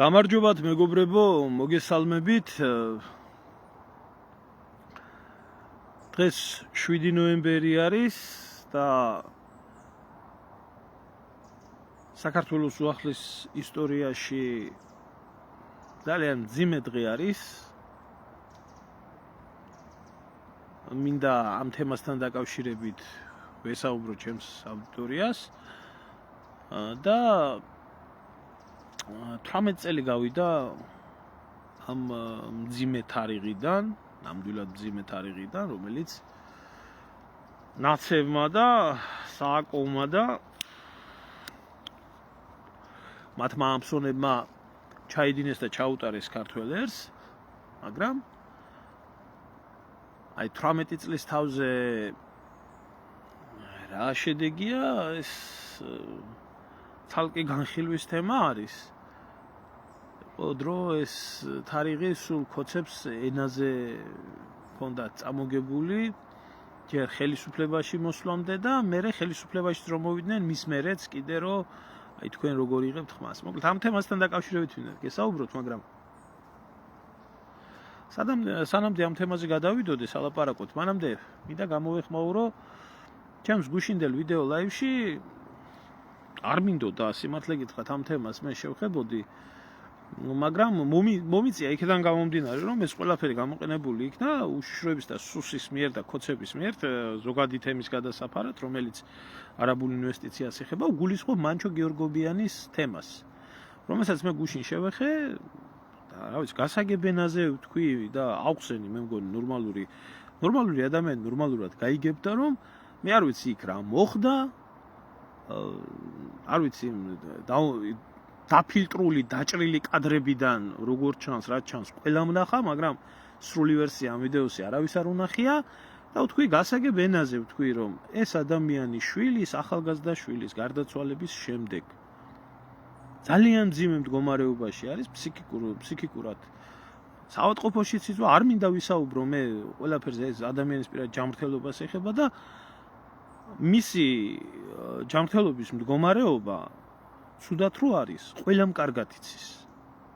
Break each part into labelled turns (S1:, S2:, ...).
S1: გამარჯობათ მეგობრებო, მოგესალმებით. დღეს 7 ნოემბერი არის და საქართველოს უახლეს ისტორიაში ძალიან მძიმე დღე არის. მინდა ამ თემასთან დაკავშირებით ვესაუბრო ჩემს აუდიტორიას და 18 წელი გავიდა ამ მძიმე თარიღიდან, ნამდვილად მძიმე თარიღიდან, რომელიც ნაცებმა და სააკოვმა და მათმა ამსონებმა ჩაიდინეს და ჩაუტარეს ქართველებს, მაგრამ აი 18 წლის თავზე რა შედეგია, ეს ცალკე განხილვის თემა არის. დრო ეს თარიღი სულ ქოცებს ენაზე ჰქონდა წამოგებული ჯერ ხელისუფლებაში მოსვლამდე და მერე ხელისუფლებაში რომ მოვიდნენ მის მერეც კიდე რომ აი თქვენ როგორ იღებთ ხმას. მოკლედ ამ თემასთან დაკავშირებით ვინდა გესაუბროთ, მაგრამ სანამდე ამ თემაზე გადავიდოდე სალაპარაკოთ, მანამდე მინდა გამოვეხმაურო ჩემს გუშინდელ ვიდეო ლაივში არ მინდოდა სიმართლე გითხრათ ამ თემას მე შევხებოდი, მაგრამ მომიწია იქიდან გამომდინარე რომ ეს ყველაფერი გამოყენებული იქნა უშიშროების და სუსის მიერ და ქოცების მიერ ზოგადი თემის გადასაფარად, რომელიც არაბულ ინვესტიციას ეხება, გულისხმობ მანჩო გიორგობიანის თემას, რომელსაც მე გუშინ შევეხე და რა ვიცი, გასაგებენაზე ვთქვი და აუხსენი მე მგონი ნორმალური ადამიანი ნორმალურად გაიგებდა რომ მე არ ვიცი იქ რა მოხდა, არ ვიცი დაფილტრული, დაჭრილი კადრებიდან როგორ ჩანს, რა ჩანს, ყველა ვნახა, მაგრამ სრული ვერსია ამ ვიდეოში არავის არ უნახია და ვთქვი გასაგებ ენაზე ვთქვი რომ ეს ადამიანი შვილის, ახალგაზრდა შვილის გარდაცვალების შემდეგ ძალიან მძიმე მდგომარეობაში არის ფსიქიკურად. საავადმყოფოშიც იწვა, არ მინდა ვისაუბრო მე ყველაფერზე, ეს ადამიანის პირად ჯანმრთელობას ეხება და მისი ჯანმრთელობის მდგომარეობა ცუდად რო არის, ყველამ კარგად იცის.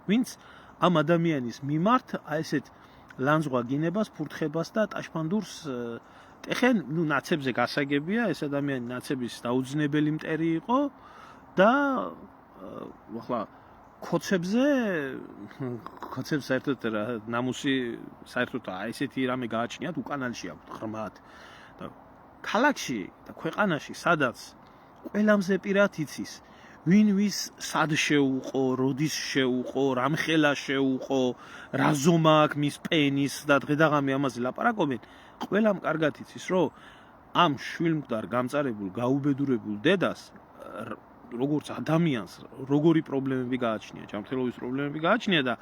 S1: ვინც ამ ადამიანის მიმართ აი ესეთ ლანძღვა გინებას, ფურთხებას და ტაშფანდურს ტეხენ, ნაცებზე გასაგებია, ეს ადამიანი ნაცების დაუძინებელი მტერი იყო და ახლა ქოცებს საერთოდ ნამუსი საერთოდ აი ესეთი რამე გააჩნიათ, უკანალში აქვთ ღრმად. და ქალაქში და ქვეყანაში, სადაც ყველამზე პირად იცის ვინ ვის სად შეუყო, როდის შეუყო, რამხელა შეუყო, რა ზომა აქვს მის პენის და დღე-დაღამე ამაზე ლაპარაკობენ, ყველამ კარგად იცის, რომ ამ შვილმკვდარ გამწარებულ, გაუბედურებულ დედას როგორც ადამიანს, როგორი პრობლემები გააჩნია, ჯანმრთელობის პრობლემები გააჩნია და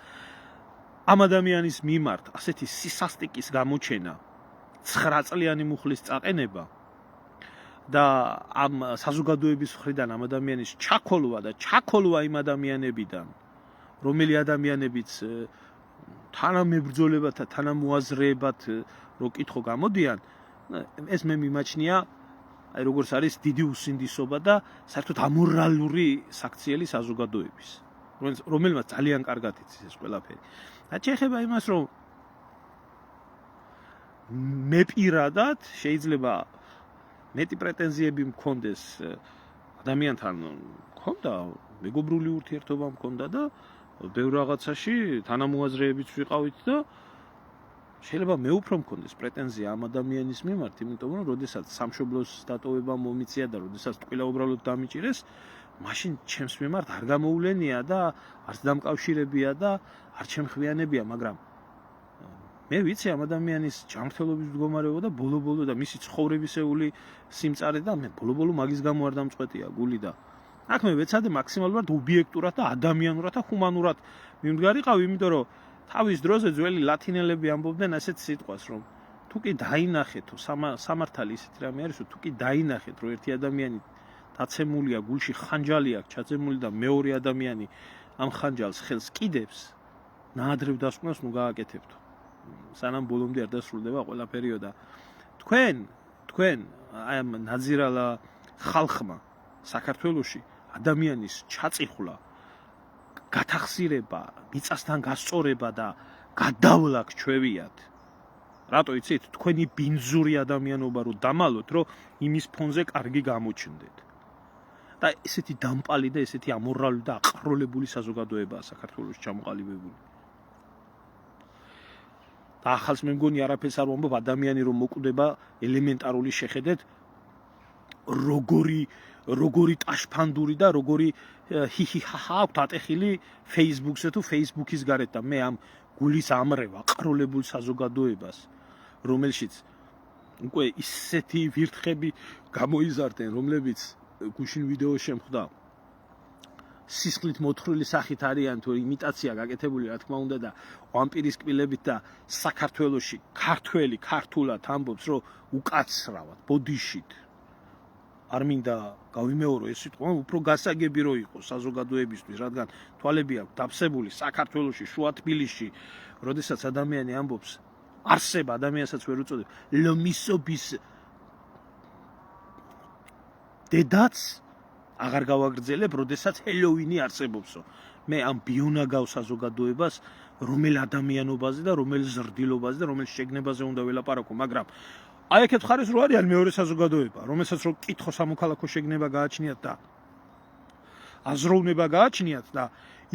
S1: ამ ადამიანის მიმართ ასეთი სისასტიკის გამოჩენა, 9 წლიანი მუხლის წაყენება და ამ საზოგადოების მხრიდან ამ ადამიანის ჩაქოლვა იმ ადამიანებიდან, რომელი ადამიანებიც თანამებრძოლებათა, თანამოაზრეებად რო კითხო გამოდიან, ეს მე მიმაჩნია აი როგორც არის დიდი უსინდისობა და საერთოდ ამორალური საქციელი საზოგადოების, რომელმაც ძალიან კარგად იცის ეს ყველაფერი. და შეეხება იმას, რომ მე პირადად შეიძლება მეტი პრეტენზიები მქონდეს ადამიანთან, მქონდა მეგობრული ურთიერთობა მქონდა და ბევრ რაღაცაში თანამოაზრეებიც ვიყავით და შეიძლება მე უფრო მქონდეს პრეტენზია ამ ადამიანის მიმართ, იმიტომ რომ როდესაც სამშობლოს დატოვება მომიწია და როდესაც ტყილა უბრალოდ დამიჭირეს, მაშინ ჩემს მიმართ არ გამოულენია და არც დამკავშირებია და არ ჩემხვიანებია, მაგრამ მე ვიცი ამ ადამიანის ჯანმრთელობის მდგომარეობა და ბოლო-ბოლო და მისი ცხოვრებისეული სიმწარე და მე ბოლო-ბოლო მაგის გამო არ დამწყვეტია გული და აქ მე ვეცადე მაქსიმალურად ობიექტურად და ადამიანურად და ჰუმანურად მიმდგარიყავ, იმიტომ რომ თავის დროზე ძველი ლათინელები ამბობდნენ ასეთ სიტყვას, რომ თუ კი დაინახეთ, სამართალი ისეთი რამე არის, რომ თუ კი დაინახეთ, რომ ერთი ადამიანი დაცემულია, გულში ხანჯალი აქვს ჩაძემული და მეორე ადამიანი ამ ხანჯალს ხელს კიდებს, ნაადრევ დასკვნას ნუ გააკეთებთ. სანამ ბოლომდე არ დასრულდება ყველა პერიოდა. თქვენ აი ამ ნაძირალა ხალხმა საქართველოში ადამიანის ჩაწიხვლა გათახსირება, მიწასთან გასწორება და გადავლა გჩვევიათ. რატო იცით? თქვენი ბინძური ადამიანობა რო დამალოთ, რომ იმის ფონზე კარგი გამოჩნდეთ. და ესეთი დამპალი და ესეთი ამორალური და აყროლებული საზოგადოებაა საქართველოს ჩამოყალიბებული. და ახალს მე მგონი არაფერს არ ვამბობ, ადამიანი რომ მოკვდება ელემენტარული შეხედეთ, როგორი ტაშფანდური და როგორი ჰიჰიჰაჰა აქვს ატეხილი Facebook-ზე თუ Facebook-ის გარეთ და მე ამ გულის ამრევ აყროლებულ საზოგადოებას, რომელშიც უკვე ისეთი ვირთხები გამოიზარდნენ, რომლებიც გუშინ ვიდეო შემხვდა. სისხლით მოთხრილი სახით არიან თუ იმიტაცია გაკეთებული, რა თქმა უნდა და ვამპირის კბილებით და საქართველოში ქართულად ამბობს, რომ უკაცრავად, ბოდიშით. არ მინდა გავიმეორო ეს სიტყვა, უფრო გასაგები რო იყოს საზოგადოებისთვის, რადგან თვალები აქვს დაფსებული საქართველოში, შუა თბილისში, როდესაც ადამიანი ამბობს, არსება ადამიანსაც ვერ უწოდებ, ლომისობის დედაც აღარ გავაგრძელებ, როდესაც ჰელოვინი არსებობსო. მე ამ ბიუნაგავ საზოგადოებას, რომელ ადამიანობაზე და რომელ ზრდილობაზე და რომელ შეგნებაზე უნდა ველაპარაკო, მაგრამ აი აქეთ ხარეს რო არიან მეორე საზოგადოება, რომელსაც რო კითხო სამოქალაქო შეგნება გააჩნიათ და აზროვნება გააჩნიათ და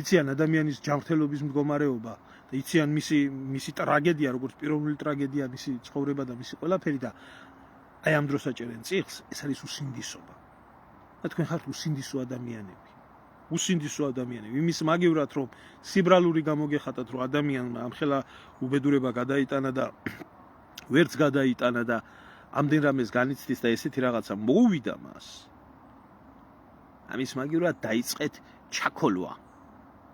S1: იციან ადამიანის ჯანმრთელობის მდგომარეობა და იციან მისი ტრაგედია, როგორც პიროვნული ტრაგედია, მისი ცხოვრება და მისი ყველაფერი და აი ამ დროს აჭერენ წიხლს, ეს არის უსინდისობა. და თქვენ ხართ უსინდისო ადამიანები. უსინდისო ადამიანები. იმის მაგივრად რომ სიბრალური გამოგეხატათ, რომ ადამიანმა ამხელა უბედურება გადაიტანა და ვერც გადაიტანა და ამდენ რამეს განიცდის და ესეთი რაღაცა მოუვიდა მას. ამის მაგივრად დაიწყეთ ჩაქოლვა.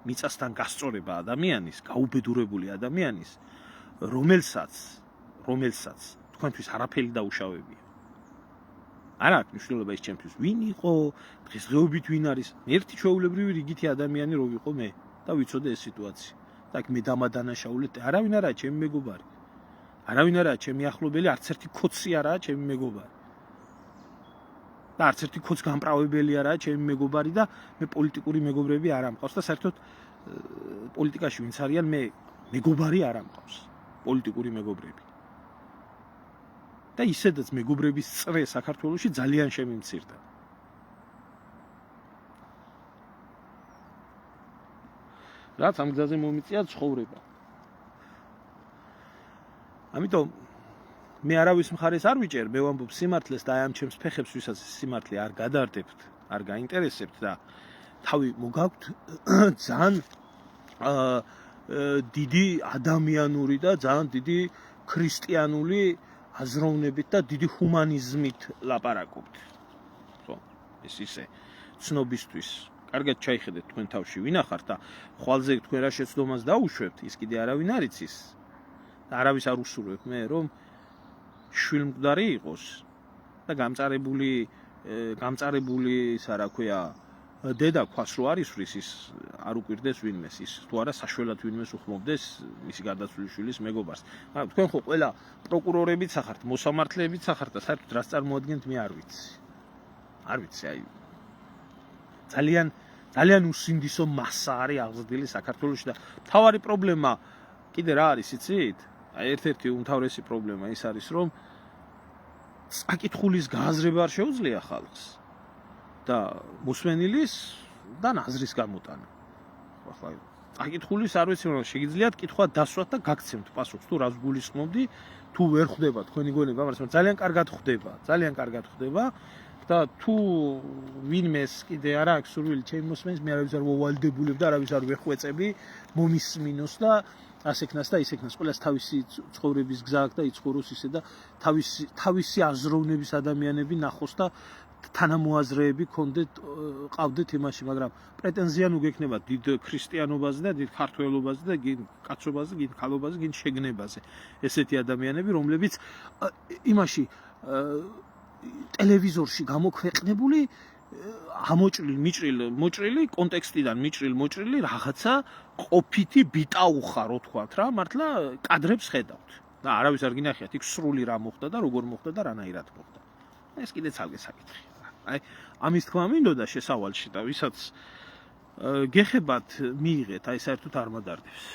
S1: მიწასთან გასწორება ადამიანის, გაუბედურებული ადამიანის, რომელსაც თქვენთვის არაფერი დაუშავებია. არა აქვს მნიშვნელობა ის ჩემთვის ვინ იყო, დღესდღეობით ვინ არის. ერთი ჩვეულებრივი რიგითი ადამიანი რო ვიყო მე და ვიცოდე ეს სიტუაცია. და მე დამადანაშაულეთ, არავინ არაა ჩემი მეგობარი. არავინ არაა ჩემი ახლობელი, არც ერთი ქოცი არაა ჩემი მეგობარი. და არც ერთი ქოც გამპრავებელი არაა ჩემი მეგობარი და მე პოლიტიკური მეგობრები არ ამყავს და საერთოდ პოლიტიკაში ვინც არიან, მე მეგობარი არ ამყავს. პოლიტიკური მეგობრები. და ისედაც მეგობრების წრე საქართველოში ძალიან შემიმცირდა. რაც ამ გზაზე მომიწია ცხოვრება. ამიტომ მე არავის მხარეს არ ვიჭერ, მე ვამბობ სიმართლეს და აი ამ ჩემს ფეხებს, ვისაც სიმართლე არ გადარდებთ, არ გაინტერესებთ და თავი მოგაქვთ ძალიან დიდი ადამიანური და ძალიან დიდი ქრისტიანული აზროვნებით და დიდი ჰუმანიზმით ლაპარაკობთ. ხო, ეს ისე ცნობისთვის. კარგად ჩაიხედეთ თქვენ თავში ვინახართ და ხვალზე თქვენ რა შეცდომას დაუშვებთ, ის კიდე არავინ არ იცის. და არავის არ უსურვებ მე, რომ შვილმკვდარი იყოს და გამწარებული ისა რა ქვია დედა ქვას რო არის რის ის არ უკვირდეს ვინმეს ის თუ არა საშველად ვინმეს უხმობდეს მისი გარდაცვლილი შვილის მეგობარს. მაგრამ თქვენ ხო ყველა პროკურორებიც ხართ, მოსამართლეებიც ხართ და საერთოდ რას წარმოადგენთ მე არ ვიცი. არ ვიცი, აი ძალიან უსინდისო მასა არის აღზრდილი საქართველოში და მთავარი პრობლემა კიდე რა არის იცით? აი ერთ-ერთი უმთავრესი პრობლემა ის არის რომ საკითხulis გააზრება არ შეუძლია ხალხს და მოსვენილის და ნაზრის გამოტანა. ახლა საკითხulis არ ვიცი რომ შეგიძლიათ კითხვა დასვათ და გაგცემთ პასუხს თუ რას გულისხმობდი თუ ვერ ხვდება თქვენი გონება, მაგრამ ძალიან კარგად ხვდება და თუ ვინმეს კიდე არ აქვს სურვილი ჩემი მოსმენის, მე არავის არ ვოვალდებულებ და არავის არ ვეხვეწები მომისმინოს და ასექნას და ისექნას, ყველას თავისი ცხოვრების გზა აქვს და იცხოვროს ისე და თავისი აზროვნების ადამიანები ნახოს და თანამოაზრეები ყავდეთ იმაში, მაგრამ პრეტენზია ნუ გექნება დიდ ქრისტიანობაზე და დიდ ქართველობაზე და გინ კაცობაზე, გინ ქალობაზე, გინ შეგნებაზე. ესეთი ადამიანები, რომლებიც იმაში ტელევიზორში გამოქვეყნებული მოჭრილი კონტექსტიდან მოჭრილი რაღაცა ყოფითი ბიტაუხა რო თქვათ რა, მართლა კადრებს ხედავთ და არავის არ გინახიათ იქ სრული რა მოხდა და როგორ მოხდა და რანაირად მოხდა. ეს კიდე ცალკე საკითხია. აი ამის თქმა მინდოდა შესავალში და ვისაც გეხებათ მიიღეთ, აი საერთოდ არ მადარდებს.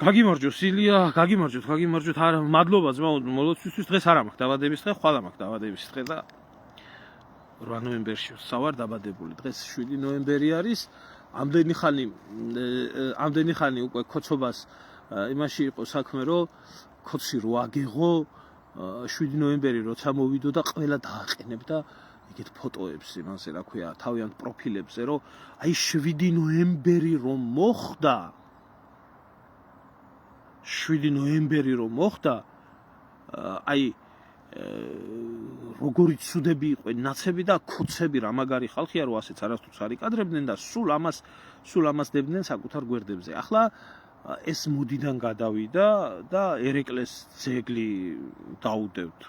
S1: გაგიმარჯოს ილია, გაგიმარჯოთ, არა, მადლობა ძმა, მოლოცვისთვის დღეს არ მაქვს დაბადების დღე, ხვალ მაქვს დაბადების დღე და 8 ნოემბერში ვსავარ დაბადებული. დღეს 7 ნოემბერი არის. ამდენი ხანი უკვე ქოცობას იმაში იყო საქმე, რომ ქოცი რო აგეღო 7 ნოემბერი როცა მოვიდო და ყველა დააყენებდა ეგეთ ფოტოებს იმასე რა ქვია თავიანთ პროფილებზე, რომ აი 7 ნოემბერი რომ მოხდა 7 ნოემბერი რომ მოხდა აი როგორი ცუდები იყვნენ ნაცები და ქოცები რა მაგარი ხალხია რომ ასეც არასდროს არ იკადრებდნენ და სულ ამას დებდნენ საკუთარ გვერდებზე. ახლა ეს მოდიდან გადავიდა და ერეკლეს ძეგლი დაუდევთ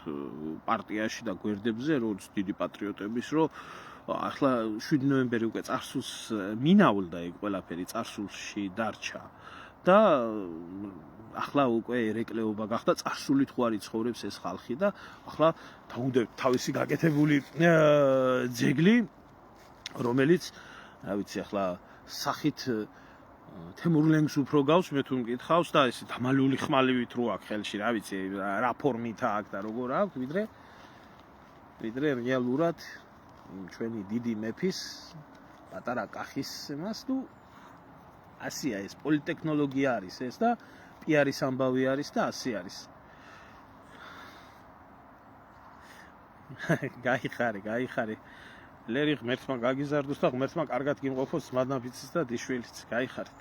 S1: პარტიაში და გვერდებზე, როგორც დიდი პატრიოტების, რომ ახლა 7 ნოემბერი უკვე წარსულს მინაულდა ეგ ყველაფერი წარსულში დარჩა და ახლა უკვე ერეკლეობა გახდა წარსულით ხო არ იცხოვრებს ეს ხალხი და ახლა დაუდევთ თავისი გაკეთებული ძეგლი, რომელიც რა ვიცი ახლა სახით თემურლენგს უფრო გავს მე თუ მკითხავს და ეს დამალული ხმალივით რო აქვს ხელში რა ვიცი რა ფორმით აქვს და როგორ აქვს ვიდრე რეალურად ჩვენი დიდი მეფის პატარა კახის იმას თუ ასია ეს პოლიტექნოლოგია არის ეს და პიარის ამბავი არის და ასე არის. გაიხარე. ლერი ღმერთმა გაგიზარდოს და ღმერთმა კარგად გიმყოფოს მადნაფიცის და დიშვილიც. გაიხარეთ.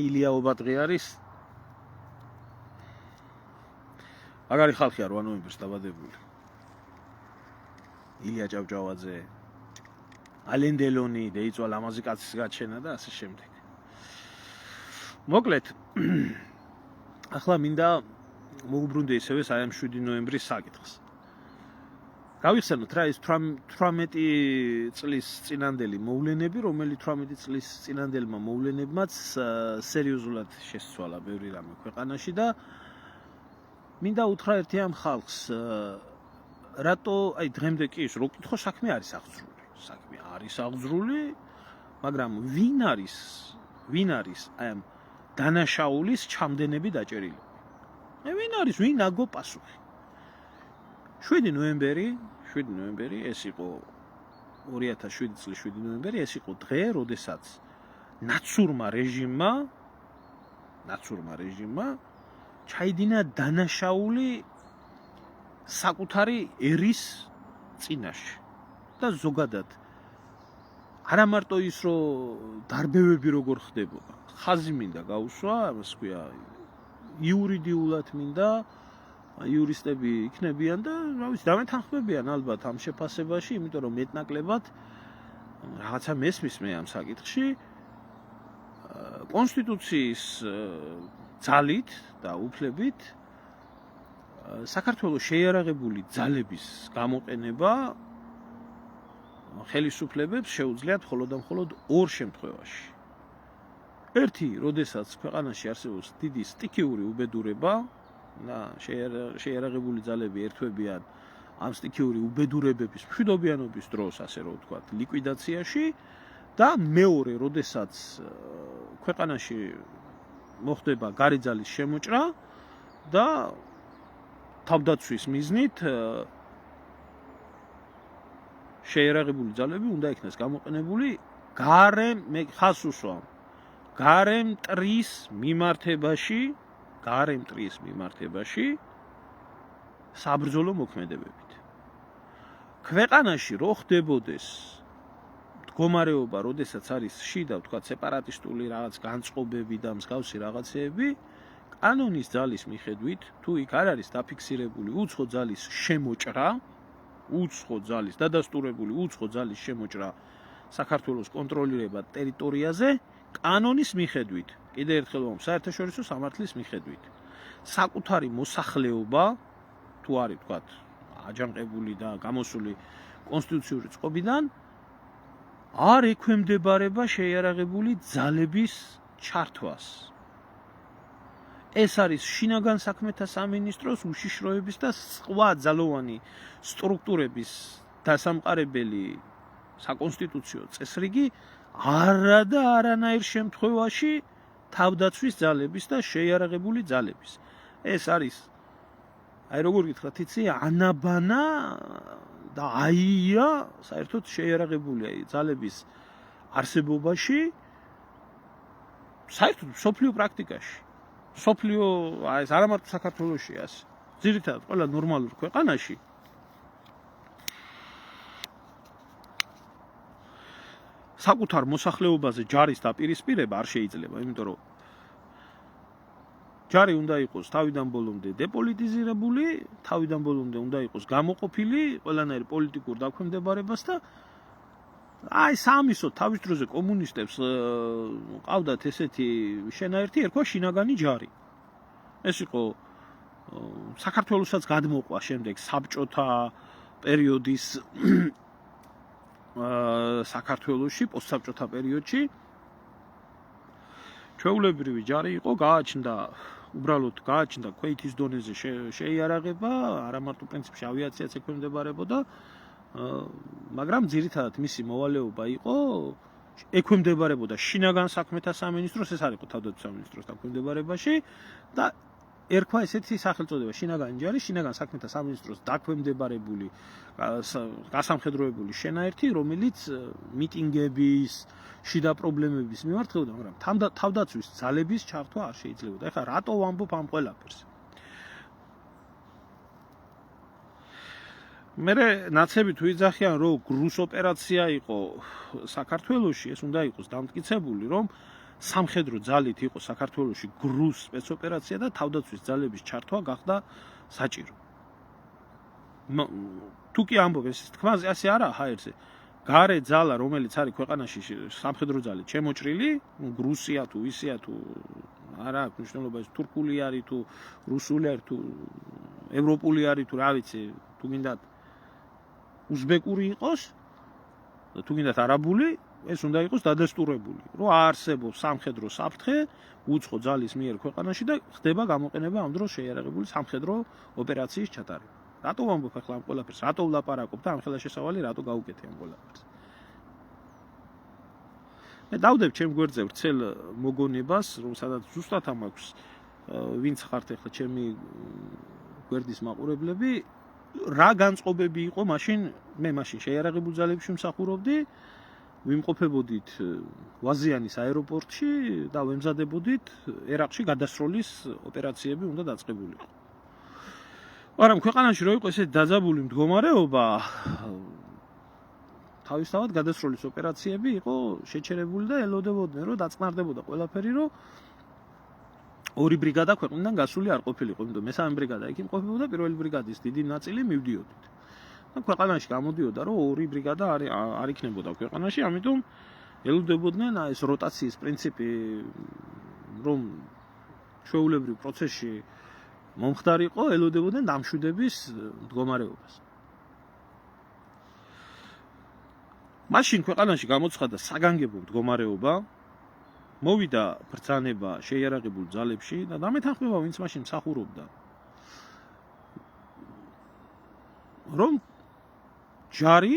S1: ილია ობატღი არის. მაგარი ხალხია 8 ნოემბერს დაბადებული. ილია ჭავჭავაძე, ალენ დელონი, დეიწვა ლამაზი კაცის გაჩენა და ასე შემდეგ. მოკლედ ახლა მინდა მოვუბრუნდე ისევე აი ამ 7 ნოემბრის საკითხს. გავიხსენოთ რა ის 18 წლის წინანდელი მოვლენები, რომელიც 18 წლის წინანდელმა მოვლენებმაც სერიოზულად შესცვალა ბევრი რამე ქვეყანაში და მინდა უთხრა ერთი ამ ხალხს რატო აი დღემდე კი ის რო კითხო საქმე არის აღძრული, მაგრამ ვინ არის აი ამ დანაშაულის ჩამდენები დაჭერილი. ვინ აგო პასუხი. 7 ნოემბერი ეს იყო 2007 წლის 7 ნოემბერი ეს იყო დღე, როდესაც ნაცურმა რეჟიმმა ჩაიდინა დანაშაული საკუთარი ერის წინაშე და ზოგადად არა მარტო ის რომ დარბევები როგორ ხდებოდა, ხაზი მინდა გაუსვა, ამას ქვია იურიდიულად მინდა იურისტები იქნებიან და რა ვიცი დამეთანხმებიან ალბათ ამ შეფასებაში, იმიტომ რომ მეტნაკლებად რაღაცა მესმის მე ამ საკითხში კონსტიტუციის ძალით და უფლებით საქართველოს შეიარაღებული ძალების გამოყენება ხელისუფლებებს შეუძლიათ მხოლოდ და მხოლოდ ორ შემთხვევაში. ერთი, როდესაც ქვეყანაში არსებობს დიდი სტიქიური უბედურება და შეიარაღებული ძალები ერთვებიან ამ სტიქიური უბედურებების მშვიდობიანობის დროს, ასე რომ ვთქვათ, ლიკვიდაციაში და მეორე, როდესაც ქვეყანაში მოხდება გარიძალის შემოჭრა და თავდაცვის მიზნით შეიარაღებული ძალები უნდა იქნას გამოყენებული გარემ მტრის მიმართებაში საბრძოლო მოქმედებებით. ქვეყანაში რო ხდებოდეს მდგომარეობა, როდესაც არის შიდა, ვთქვათ, სეპარატისტული რაღაც განწყობები და მსგავსი რაღაცეები, კანონის ძალის მიხედვით, თუ იქ არ არის დაფიქსირებული უცხო ძალის შემოჭრა, დადასტურებული უცხო ძალის შემოჭრა საქართველოს კონტროლირებად ტერიტორიაზე, კანონის მიხედვით, კიდევ ერთხელ ვამბობ, საერთაშორისო სამართლის მიხედვით, საკუთარი მოსახლეობა, თუ არის, ვთქვათ, აჯანყებული და გამოსული კონსტიტუციური წყობიდან, არ ექვემდებარება შეიარაღებული ძალების ჩართვას. ეს არის შინაგან საქმეთა სამინისტროს უშიშროების და სხვა ძალოვანი სტრუქტურების დასამყარებელი საკონსტიტუციო წესრიგი არა და არანაირ შემთხვევაში თავდაცვის ძალების და შეიარაღებული ძალების. ეს არის აი როგორ გითხრათ იცი ანაბანა და აია საერთოდ შეიარაღებული ძალების არსებობაში საერთოდ სოფლიო პრაქტიკაში. სოფლიო ეს არა მარტო საქართველოში ასე. ძირითადად ყველა ნორმალურ ქვეყანაში საკუთარ მოსახლეობაზე ჯარის დაპირისპირება არ შეიძლება, იმიტომ რომ ჯარი უნდა იყოს თავიდან ბოლომდე დეპოლიტიზირებული, თავიდან ბოლომდე უნდა იყოს გამოყოფილი ყველანაირ პოლიტიკურ დაქვემდებარებას და აი სამისო თავის დროზე კომუნისტებს ყავდათ ესეთი შენაერთი ერქვა შინაგანი ჯარი. ეს იყო საქართველოსაც გადმოყვა შემდეგ საბჭოთა პერიოდის საქართველოში პოსტსაბჭოთა პერიოდში ჩვეულებრივი ჯარი იყო გააჩნდა უბრალოდ გააჩნდა ქვეითის დონეზე შეიარაღება არა მარტო პრინციპში ავიაციაც ექვემდებარებოდა მაგრამ ძირითადად მისი მოვალეობა იყო ექვემდებარებოდა შინაგან საქმეთა სამინისტროს ეს არ იყო თავდაცვის სამინისტროს დაქვემდებარებაში და ერქვა ესეთი სახელწოდება შინაგანი ჯარი შინაგან საქმეთა სამინისტროს დაქვემდებარებული გასამხედროებული შენაერთი რომელიც მიტინგების შიდა პრობლემების მიმართებოდა მაგრამ თავდაცვის ძალების ჩართვა არ შეიძლებოდა. ეხლა რატო ვამბობ ამ ყველაფერს? მე ნაცები თუ იძახიან რომ გრუს ოპერაცია იყო საქართველოში ეს უნდა იყოს დამტკიცებული რომ სამხედრო ძალით იყო საქართველოში გრუს სპეცოპერაცია და თავდაცვის ძალების ჩართვა გახდა საჭირო. თუ კი ამბობ ეს თქმა ასე არა ჰაერზე გარე ძალა რომელიც არის ქვეყანაში სამხედრო ძალით შემოჭრილი გრუსია თუ ისია თუ არა აქვს მნიშვნელობა ეს თურქული არის თუ რუსული არის თუ ევროპული არის თუ რა ვიცი თუ გინდათ უზბეკური იყოს და თუ გინდათ არაბული ეს უნდა იყოს დადასტურებული რომ არსებობს სამხედრო საფრთხე უცხო ძალის მიერ ქვეყანაში და ხდება გამოყენება ამ დროს შეიარაღებული სამხედრო ოპერაციის ჩატარება. რატო ვამბობ ახლა ამ ყველაფერს? რატო ვლაპარაკობ და ამ ხელშესავალი რატო გავუკეთე ამ ყველაფერს? მე დავდებ ჩემ გვერდზე ვრცელ მოგონებას, რომ სადაც ზუსტად ამ აქვს ვინც ხართ ახლა ჩემი გვერდის მაყურებლები, რა განწყობები იყო მაშინ მე მაშინ შეიარაღებულ ძალებში მსახურობდი, ვიმყოფებოდით ვაზიანის აეროპორტში და ვემზადებოდით ერაყში გადასროლის ოპერაციები უნდა დაწყებულიყო. მაგრამ ქვეყანაში რო იყო ესე დაძაბული მდგომარეობა თავისთავად გადასროლის ოპერაციები იყო შეჩერებული და ელოდებოდნენ რომ დაწყნარდებოდა ყველაფერი რომ ორი ბრიგადა ქვეყნიდან გასული არ ყოფილიყო, იმიტომ მესამე ბრიგადა იქ იმყოფებოდა, პირველი ბრიგადის დიდი ნაწილი მივდიოდით. და ქვეყანაში გამოდიოდა რომ ორი ბრიგადა არ იქნებოდა ქვეყანაში, ამიტომ ელოდებოდნენ ეს როტაციის პრინციპი რომ ჩვეულებრივ პროცესში მომხდარიყო, ელოდებოდნენ დამშვიდების მდგომარეობას. მაშინ ქვეყანაში გამოცხადა საგანგებო მდგომარეობა, მოვიდა ბრძანება შეიარაღებულ ძალებში და დამეთანხმება ვინც მაშინ მსახურობდა რომ ჯარი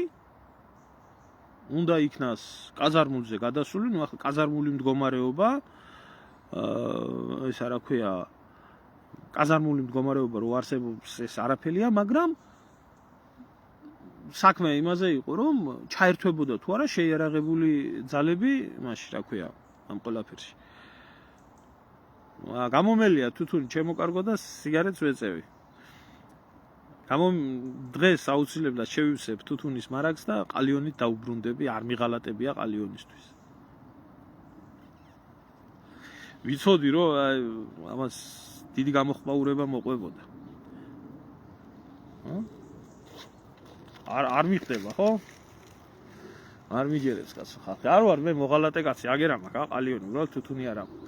S1: უნდა იქნას კაზარმულზე გადასული, ნუ ახლა კაზარმული მდგომარეობა ეს რა ქვია კაზარმული მდგომარეობა რო არსებობს ეს არაფერია, მაგრამ საქმე იმაზე იყო რომ ჩაერთვებოდა თუ არა შეიარაღებული ძალები მაშინ რა ქვია ამ ყველაფერში. გამომელია თუთუნი ჩემო კარგო და სიგარეტს ვეწევი. დღეს აუცილებლად შევივსებ თუთუნის მარაგს და ყალიონით დაუბრუნდები, არ მიღალატებია ყალიონისთვის. ვიცოდი რომ ამას დიდი გამოხმაურება მოყვებოდა. არ მიხდება, ხო? არ მიჯერებს კაცო ხალხი. არ ვარ მე მოღალატე კაცი, აგერა მაქვს ყალიონი, უბრალოდ თუთუნი არ აქვს.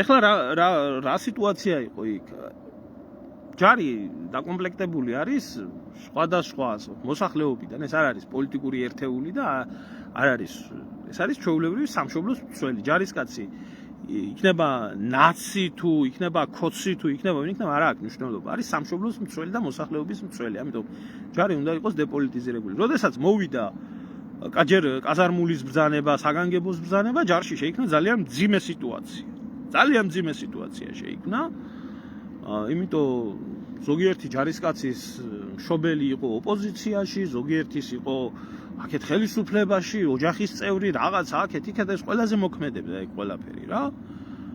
S1: ეხლა რა სიტუაცია იყო იქ? ჯარი დაკომპლექტებული არის სხვადასხვა მოსახლეობიდან, ეს არ არის პოლიტიკური ერთეული და არ არის ეს არის ჩვეულებრივი სამშობლოს მცველი ჯარისკაცი იქნება ნაცი თუ იქნება ქოცი თუ იქნება არა აქვს მნიშვნელობა. არის სამშობლოს მცველი და მოსახლეობის მცველი. ამიტომ ჯარი უნდა იყოს დეპოლიტიზირებული. როდესაც მოვიდა კაჯერ კაზარმულის ბრძანება, საგანგებოს ბრძანება, ჯარში შეიქმნა ძალიან მძიმე სიტუაცია. ძალიან მძიმე სიტუაცია შეიქმნა. იმიტომ ზოგიერთი ჯარისკაცის მშობელი იყო ოპოზიციაში, ზოგიერთის იყო აქეთ ხელისუფლებაში, ოჯახის წევრი, რაღაც აქეთ იქეთ ეს ყველაზე მოქმედებდა ეგ ყველაფერი რა.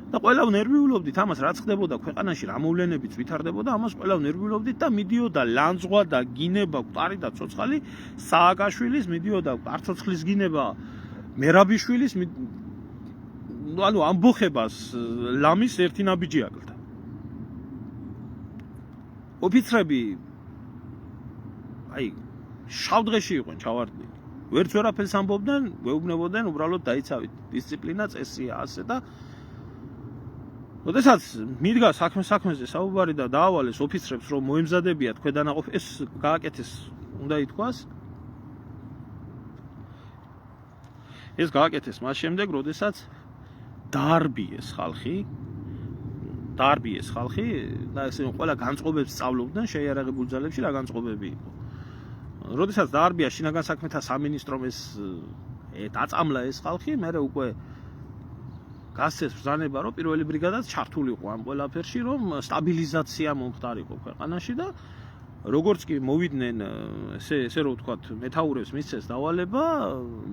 S1: და ყველა ნერვიულობდით ამას რაც ხდებოდა ქვეყანაში, რა მოვლენებიც ვითარდებოდა, ამას ყველა ნერვიულობდით და მიდიოდა ლანძღვა და გინება, კვარი და ცოცხალი სააკაშვილის, მიდიოდა არცოცხლის გინება მერაბიშვილის, ანუ ამბოხებას ლამის ერთი ნაბიჯი აკლდა. ოფიცრები შავდღეში იყვნენ ჩავარდნილი. ვერც ვერაფერს ამბობდნენ, გვეუბნებოდნენ უბრალოდ დაიცავით დისციპლინა, წესია ასე და როდესაც მიდგა საქმეზე საუბარი და დაავალეს ოფიცრებს რომ მოემზადებიათ ქვედანაყოფ ეს გააკეთეს, უნდა ითქვას. ეს გააკეთეს მას შემდეგ, როდესაც დაარბიეს ხალხი და ესე ყველა განწყობებს სწავლობდნენ შეიარაღებულ ძალებში რა განწყობები იყო. როდესაც დაარბია შინაგან საქმეთა სამინისტრომ ეს დაწამლა ეს ხალხი, მერე უკვე გასცეს ბრძანება რომ პირველი ბრიგადაც ჩართულიყო ამ ყველაფერში, რომ სტაბილიზაცია მომხდარიყო ქვეყანაში და როგორც კი მოვიდნენ ესე რომ ვთქვათ მეთაურებს მისცეს დავალება,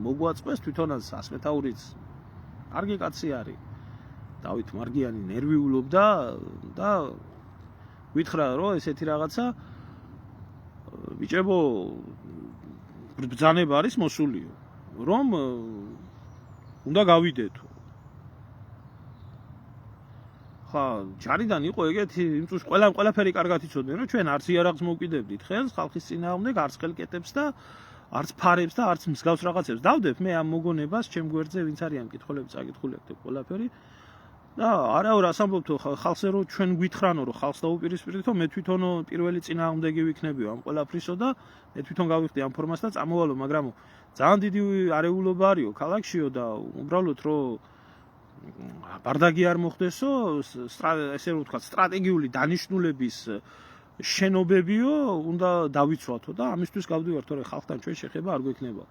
S1: მოგვაწყვეს თვითონაც ასმეთაურიც კარგი კაცი არის. დავით მარგიანი ნერვიულობდა და ვითხრა რომ ესეთი რაღაცა ბიჭებო ბრძანება არის მოსულიო, რომ უნდა გავიდეთო. ხა ჯარიდან იყო ეგეთი იმ წუთში ყველაფერი კარგად იცოდნენ, რომ ჩვენ არც იარაღს მოვკიდებდით ხელს ხალხის წინააღმდეგ, არც ხელკეტებს და არც ფარებს და არც მსგავს რაღაცებს. დავდებ მე ამ მოგონებას ჩემ გვერდზე ვინც არიან მკითხველები წაკითხული აქვს ყველაფერი. და არა რას ამბობთო ხალხზე რომ ჩვენ გვითხრანო რომ ხალხს დაუპირისპირდითო მე თვითონო პირველი წინააღმდეგი ვიქნებიო ამ ყველაფრისო და მე თვითონ გავიხდი ამ ფორმას და წამოვალო, მაგრამ ძალიან დიდი არეულობა არისო ქალაქშიო და უბრალოდ რომ ბარდაგი არ მოხდესო, ესე რომ ვთქვათ სტრატეგიული დანიშნულების შენობებიო უნდა დავიცვათო და ამისთვის გავდივართ, თორე ხალხთან ჩვენ შეხება არ გვექნება.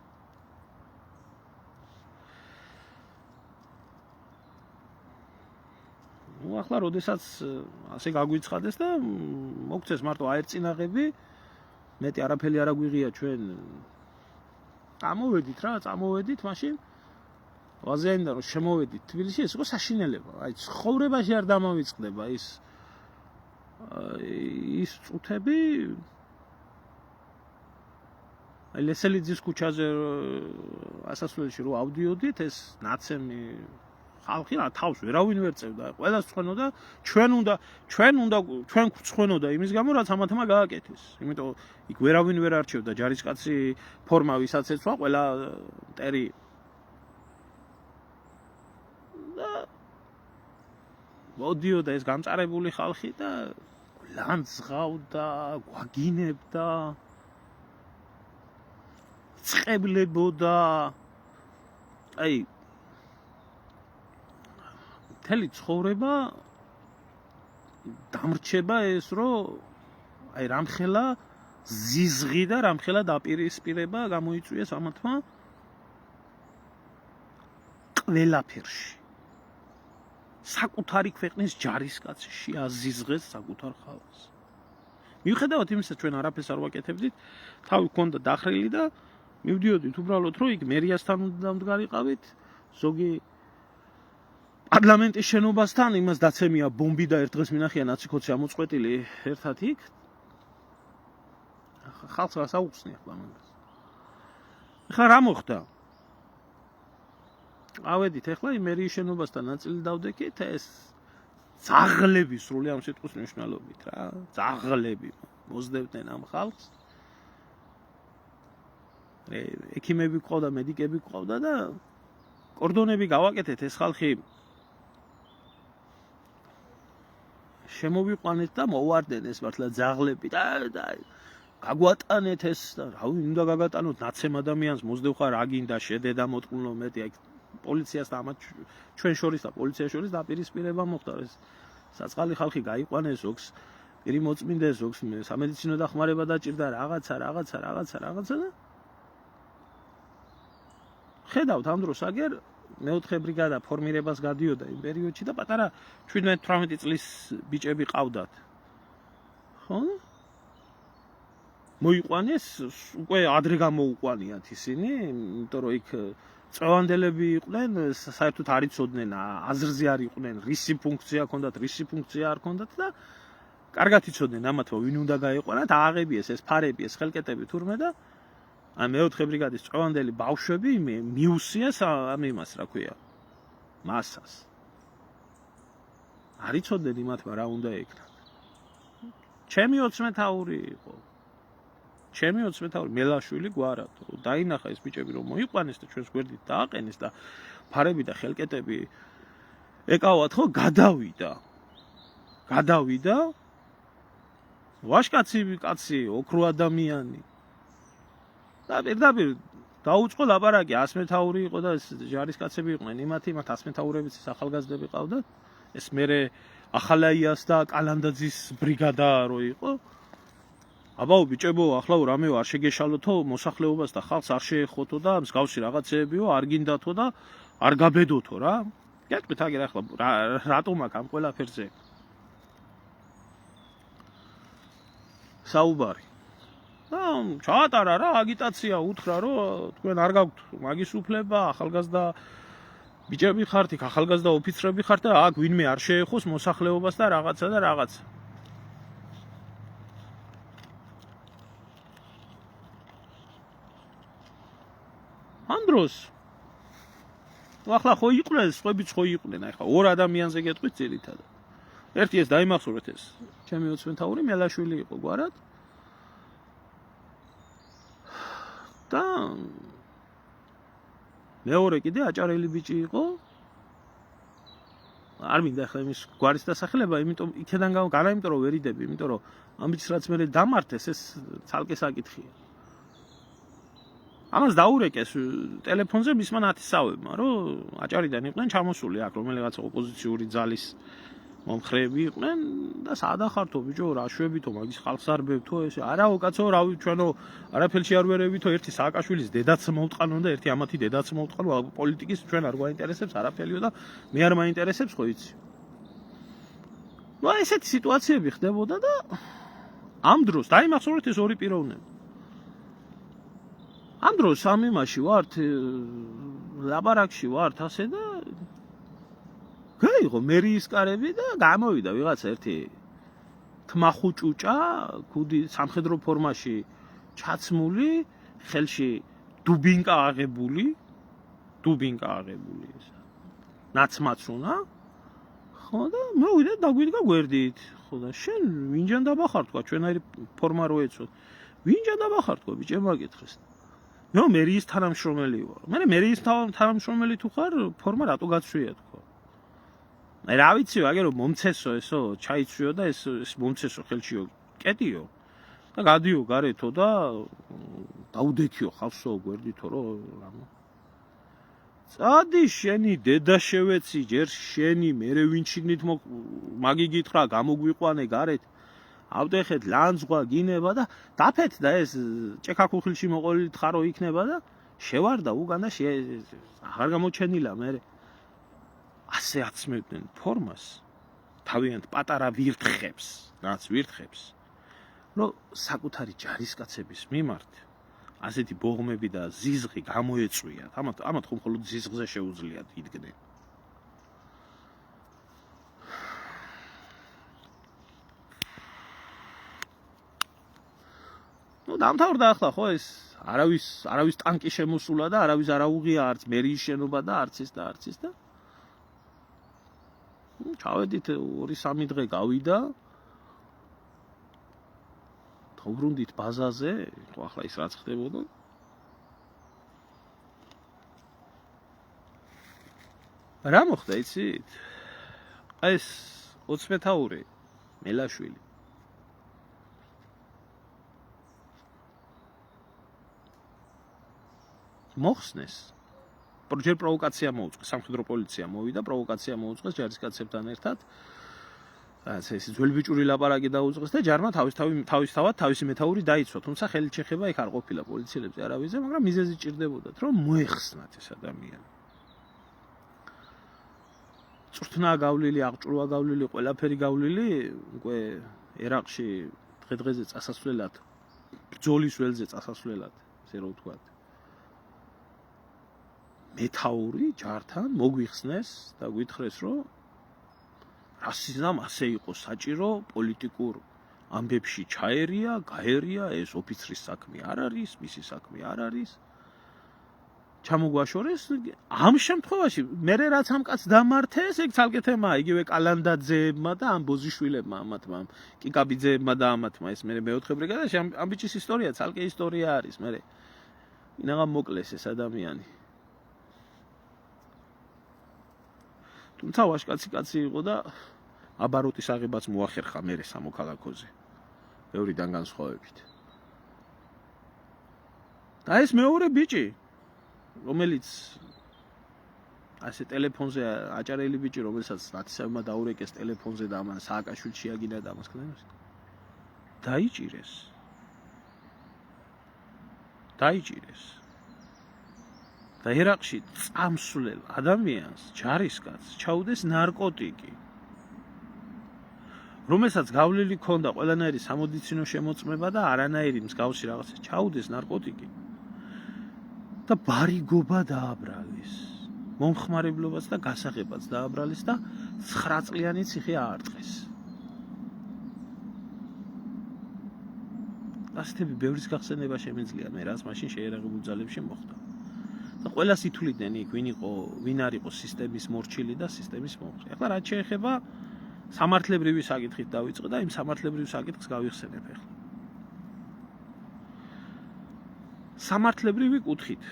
S1: ახლა როდესაც ასე გაგვიცხადეს და მოგცეს მარტო აერწინაღები, მეტი არაფერი არ აგვიღია ჩვენ. წამოვედით მაშინ ვაზიანიდან რომ შემოვედით თბილისში, ეს იყო საშინელება. ცხოვრებაში არ დამავიწყდება ის წუთები. ლესელიძის ქუჩაზე ასასვლელში რო ავდიოდით, ეს ნაცემი ხალხი რა თავს ვერავინ ვერ წევდა, ყველას ცხენოდა, ჩვენ ცხენოდა იმის გამო, რაც ამათმა გააკეთეს. იმიტომ იქ ვერავინ ვერ არჩევდა ჯარისკაცი ფორმა ვისაც ეცვა, ყველა მტერი და მოდიოდა ეს გამწარებული ხალხი და ლანძღავდა, გვაგინებდა, წებლებოდა. მთელი ცხოვრება დამრჩება ეს რომ რამხელა ზიზღი და რამხელა დაპირისპირება გამოიწვიეს ამათმა ყველაფერში. საკუთარი ქვეყნის ჯარისკაცი შეაზიზღეს საკუთარ ხალხს. მიუხედავად იმისა, ჩვენ არაფერს არ ვაკეთებდით, თავი გქონდა დახრილი და მივდიოდით უბრალოდ რომ იქ მერიასთან უნდა მდგარიყავით, ზოგი პარლამენტის შენობასთან იმას დაცემია ბომბი და ერთ დღეს მინახია ნაციკოცი ამოწყვეტილი ერთად იქ. ხალხს რას აუხსნია ამას. ხა რა მოხდა? ავედით ახლა იმ მერიის შენობასთან ნაწილი დავდექით, ეს ძაღლები სრული ამ სიტყვის მნიშვნელობით რა, ძაღლები მოძდებდნენ ამ ხალხს. ექიმები ყავდა, მედიკები ყავდა და კორდონები გავაკეთეთ, ეს ხალხი შემოვიყვანეთ და მოვარდნენ ეს მართლა ძაღლები და გაგვატანეთ ეს და რავი უნდა გაგატანოთ ნაცემ ადამიანს მოძდევ ხარ აგინდა შედედა მოტყუნო მეტი პოლიციას და ამათ ჩვენ შორის და პოლიციას შორის დაპირისპირება მოხდა. ეს საწყალი ხალხი გაიყვანეს, ზოგს პირი მოწმინდეს, ზოგს სამედიცინო დახმარება დაჭირდა, რაღაცა და ხედავთ ამ დროს აგერ მეოთხე ბრიგადა ფორმირებას გადიოდა იმ პერიოდში და პატარა 17-18 წლის ბიჭები ყავდათ. ხო? მოიყვანეს, უკვე ადრე გამოუყვანიათ ისინი, იმიტომ რომ იქ წევანდელები იყვნენ, საერთოდ არ იცოდნენ, აზრზე არ იყვნენ, რისი ფუნქცია ჰქონდათ, რისი ფუნქცია არ ჰქონდათ და კარგად იცოდნენ ამათ, რომ ვინ უნდა გაეყვანათ, ააღებიეს ეს ფარები, ეს ხელკეტები თურმე და ამ მეოთხე ბრიგადის წევანდელი ბავშვები მიუსიეს ამ იმას, რა ქვია, მასას. არ იცოდნენ იმათმა რა უნდა ეკნათ. ჩემი 20 მეთაური იყო. ჩემი 20 მეთაური მელაშვილი გვარად, დაინახა ეს ბიჭები რომ მოიყვანეს და ჩვენს გვერდით დააყენეს და ფარები და ხელკეტები ეკავათ, ხო, გადავიდა ვაშკაცი კაცი, ოქრო ადამიანი. და პირდაპირ დაუწყო ლაპარაკი, 100 მეთაური იყო და ეს ჯარისკაცები იყვნენ, იმათ 100 მეთაურებიც ახალგაზრდები ყავდათ. ეს მერე ახალაიას და კალანდაძის ბრიგადა რო იყო. აბაო ბიჭებო, ახლა რამეო არ შეგეშალოთო მოსახლეობას და ხალხს არ შეეხოთო და მსგავსი რაღაცეებიო არ გინდათო და არ გაბედოთო რა. გეტყვით აგერ ახლა რატომ აქ ამ ყველაფერზე საუბარი. და ჩაატარა რა აგიტაცია, უთხრა რომ თქვენ არ გაქვთ მაგის უფლება, ახალგაზრდა ბიჭები ხართ, იქ ახალგაზრდა ოფიცრები ხართ და აქ ვინმე არ შეეხოს მოსახლეობას და რაღაცა და რაღაცა. ამ დროს ახლა ხო იყვნენ, სხვებიც ხო იყვნენ, ახლა ორ ადამიანზე გეტყვით ძირითადად. ერთი ეს დაიმახსოვრეთ ეს ჩემი 20 მეთაური მელაშვილი იყო გვარად. და მეორე კიდე აჭარელი ბიჭი იყო. არ მინდა ახლა იმის გვარის დასახელება, იმიტომ იქიდან განა, იმიტომ რომ ვერ იდები, იმიტომ რომ ამ ბიჭს რაც მე დამართეს, ეს ცალკე საკითხია. ამას დაურეკეს ტელეფონზე მისმა ნათესავებმა, რომ აჭარიდან იყვნენ ჩამოსული აქ რომელიღაც ოპოზიციური ძალის მომხრეები იყვნენ და საადახართო ბიჭო, რა შვებითო, მაგის ხალხს არ ბევთო ეს. არაო კაცო, რავი ჩვენო არაფერში არ ვერევითო, ერთი სააკაშვილის დედაც მოვტყანო და ერთი ამათი დედაც მოვტყანო, პოლიტიკის ჩვენ არ გვაინტერესებს არაფერიო და მე არ მაინტერესებს, ხო იცი. ნუ ესეთი სიტუაციები ხდებოდა და ამ დროს დაიმახსოვრეთ ეს ორი პიროვნება. ამ დროს ამ იმაში ვართ, ლაბარაკში ვართ ასე და გაიღო მერიის კარები და გამოვიდა ვიღაცა ერთი თმახუჭუჭა, ქუდი სამხედრო ფორმაში ჩაცმული, ხელში დუბინკა აღებული ეს. ნაცმაცუნა. ხო და მოვიდა დაგვიდგა გვერდით. ხო და შენ ვინჯან დაბახარ თქვა, ჩვენაირი ფორმა რო ეცო. ვინჯან დაბახარ თქვა, ბიჭებმა გითხეს. მე მერიის თანამშრომელი ვარ. მე მერიის თანამშრომელი თუ ხარ, ფორმა რატო გაცვია თქვა. აი რა ვიცი, აგერო მომცესო ესო, ჩაიცვიო და ეს მომცესო ხელშიო, კეტიო და გადიო გარეთო და დაუდექიო ხალხსო გვერდითო რომ რამო. წადი შენი დედა შევეცი, ჯერ შენი, მერე ვინჩინით მაგი გითხრა, გამოგვიყვანე გარეთ. ავდეხეთ ლანძღვა გინება და დაფეთ და ეს ჭექაქუხილში მოყოლილი თხარო იქნება და შევარდა უგან და აღარ გამოჩენილა მე. ასე აცმევდნენ ფორმას თავიანთ პატარა ვირთხებს, რაც ვირთხებს, რომ საკუთარი ჯარისკაცების მიმართ ასეთი ბოღმები და ზიზღი გამოეწვიათ. ამათ ხომ მხოლოდ ზიზღზე შეუძლიათ იდგნენ. ნუ დამთავრდა ახლა ხო ეს არავის ტანკი შემოსულა და არავის არ აუღია არც მერიის შენობა და არც ის და ჩავედით 2-3 დღე გავიდა. დავბრუნდით ბაზაზე, ხო ახლა ის რაც ხდებოდა. რა მოხდა იცით? აი ეს 20 მეთაური მელაშვილი მოხსნეს ჯერ პროვოკაცია მოუწყეს, სამხედრო პოლიცია მოვიდა, პროვოკაცია მოუწყეს ჯარისკაცებთან ერთად. რაც ეს ძველბიჭური ლაპარაკი დაუწყეს და ჯარმა თავისი მეთაური დაიცვა, თუმცა ხელით შეხება იქ არ ყოფილა პოლიციელებზე არავის, მაგრამ მიზეზი ჭირდებოდათ, რომ მოეხსნათ ეს ადამიანი. წვრთნა გავლილი, აღჭურვა გავლილი, ყველაფერი გავლილი, უკვე ერაყში დღე-დღეზე წასასვლელად, ბრძოლის ველზე წასასვლელად, ესე რომ ვთქვათ. მეთაური ჯართან მოგვიხსნეს და გვითხრეს, რომ რასიზმ ასე იყო საჭირო პოლიტიკურ ამბებში ჩაერია, გაერია, ეს ოფიცრის საქმე არ არის, მისი საქმე არ არის. ჩამოგვაშორეს ამ შემთხვევაში მე რაც ამ კაცს დამართეს, ეგ ცალკე თემაა, იგივე კალანდაძეებმა და ამ ბოზიშვილებმა, ამათმა, კიკაბიძეებმა და ამათმა, ეს მე მეოთხე ბრიგადაში ამ ბიჭის ისტორია, ცალკე ისტორია არის, მე ინაღამ მოკლეს ეს ადამიანი. თუმცა ვაშკაცი კაცი იყო და აბაროტის აღებაც მოახერხა მერე სამოქალაქოზე. ბევრიდან განსხვავებით. და ეს მეორე ბიჭი, რომელიც ასე ტელეფონზე აჭარელი ბიჭი, რომელსაც ნაცისებმა დაურეკეს ტელეფონზე და ამან სააკაშვილს შეაგინა და ამას ქნევს. დაიჭირეს. და ერაყში წამსვლელ ადამიანს, ჯარისკაცს ჩაუდეს ნარკოტიკი. რომელსაც გავლილი ქონდა ყველანაირი სამედიცინო შემოწმება და არანაირი მსგავსი რაღაცა ჩაუდეს ნარკოტიკი. და ბარიგობა დააბრალეს. მომხმარებლობაც და გასაღებაც დააბრალეს და 9 წლიანი ციხე აარტყეს. ასეთები ბევრის გახსენება შემიძლია, მე რაც მაშინ შეერაღებულ ძალებში მოხდა. და ყველას ითვლიდნენ იქ, ვინ არ იყო სისტემის მორჩილი და სისტემის მომხრე. ახლა რაც შეეხება სამართლებრივი საკითხით დავიწყე და იმ სამართლებრივ საკითხს გავიხსენებ ახლა. სამართლებრივი კუთხით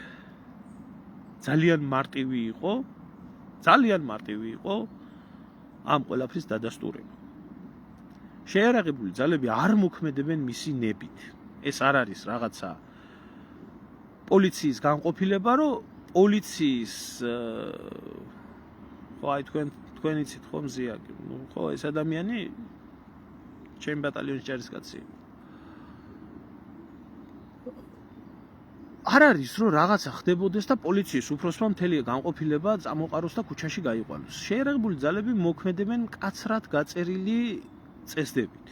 S1: ძალიან მარტივი იყო ამ ყველაფრის დადასტურება. შეერაღებული ძალები არ მოქმედებენ მისი ნებით. ეს არ არის რაღაცა პოლიციის განყოფილება, რომ პოლიციის ხო აი თქვენ იცით ხო მზია, ხო ეს ადამიანი ჩემ ბატალიონის ჯარისკაცი. არ არის რომ რაღაცა ხდებოდეს და პოლიციის უფროსმა მთელი განყოფილება წამოყაროს და ქუჩაში გაიყვანოს. შეერაღებული ძალები მოქმედებენ მკაცრად გაწერილი წესდებით.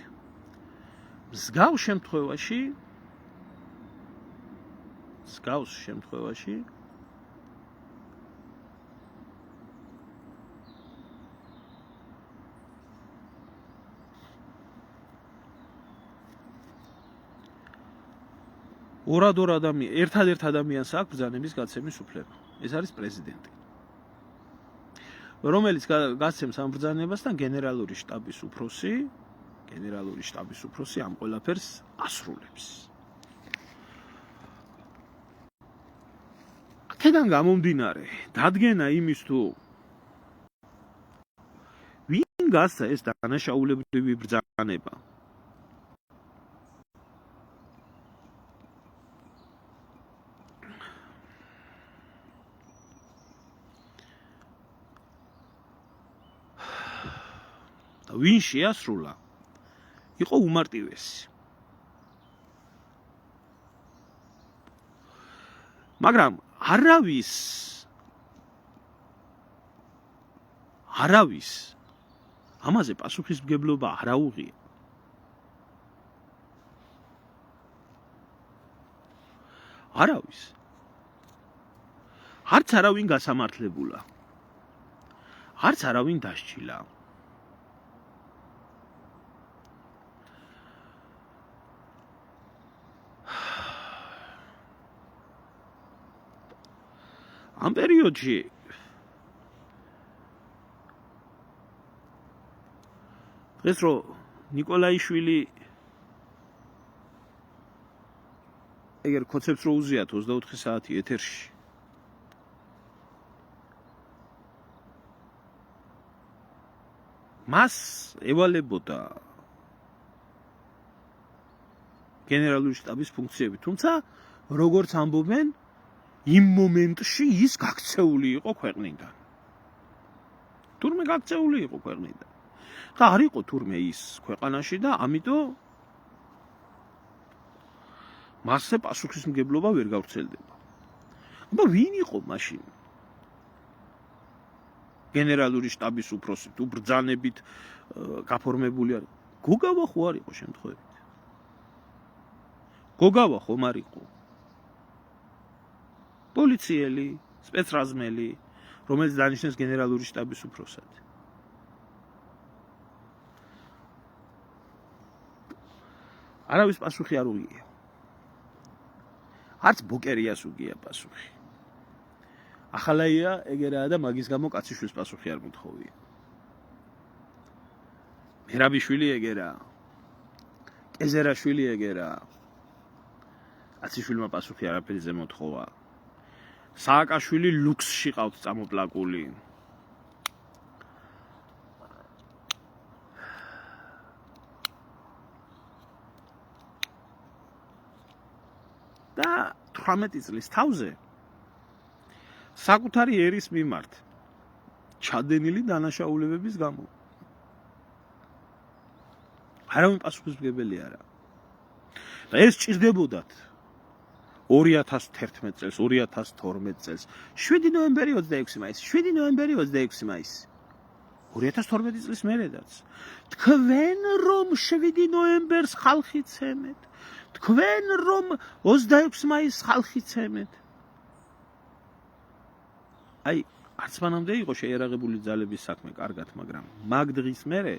S1: მსგავს შემთხვევაში ერთადერთ ადამიანს აქვს ბრძანების გაცემის უფლება. ეს არის პრეზიდენტი. რომელიც გაცემს ამ ბრძანებას და გენერალური შტაბის უფროსი ამ ყველაფერს ასრულებს. აქედან გამომდინარე, დადგენა იმის თუ ვინ გასცა ეს დანაშაულებრივი ბრძანება. ვინ შეასრულა, იყო უმარტივესი. მაგრამ არავის ამაზე პასუხისმგებლობა არ აუღია. არავის. არც არავინ გასამართლებულა. არც არავინ დასჯილა. ამ პერიოდში დღეს რო ნიკოლაიშვილი ეგერ კონცეფტს რო უზიათ 24 საათი ეთერში მას ევალებოდა გენერალური შტაბის ფუნქციები, თუმცა როგორც ამბობენ იმ მომენტში ის გაქცეული იყო ქვეყნიდან. თურმე გაქცეული იყო ქვეყნიდან. და არ იყო თურმე ის ქვეყანაში და ამიტომ მასზე პასუხისმგებლობა ვერ გავრცელდება. აბა ვინ იყო მაშინ? გენერალური შტაბის უფროსი თუ ბრძანებით გაფორმებული არ გოგავა ხო არ იყო შემთხვევით? გოგავა ხომ არ იყო? პოლიციელი, სპეცრაზმელი, რომელიც დანიშნეს გენერალური შტაბის უფროსად. არავის პასუხი არ უღია. არც ბოკერიას უღია პასუხი. ახალაია ეგერაა და მაგის გამო კაციშვილს პასუხი არ მოთხოვია. მერაბიშვილი ეგერაა. კეზერაშვილი ეგერაა. კაციშვილმა პასუხი არაფერიზე მოთხოვა. სააკაშვილი ლუქსში ყავთ წამოპლაკული. და 18 წლის თავზე საკუთარი ერის მიმართ ჩადენილი დანაშაულებების გამო არავინ პასუხისმგებელი არა. და ეს ჭირდებოდათ 2011 წელს, 2012 წელს, 7 ნოემბერი 26 მაისი, 7 ნოემბერი 26 მაისი. 2012 წლის მერედაც. თქვენ რომ 7 ნოემბერს ხალხი ცემეთ. თქვენ რომ 26 მაისს ხალხი ცემეთ. აი, არც მანამდე იყო შეიარაღებული ძალების საქმე კარგად, მაგრამ მაგ დღის მერე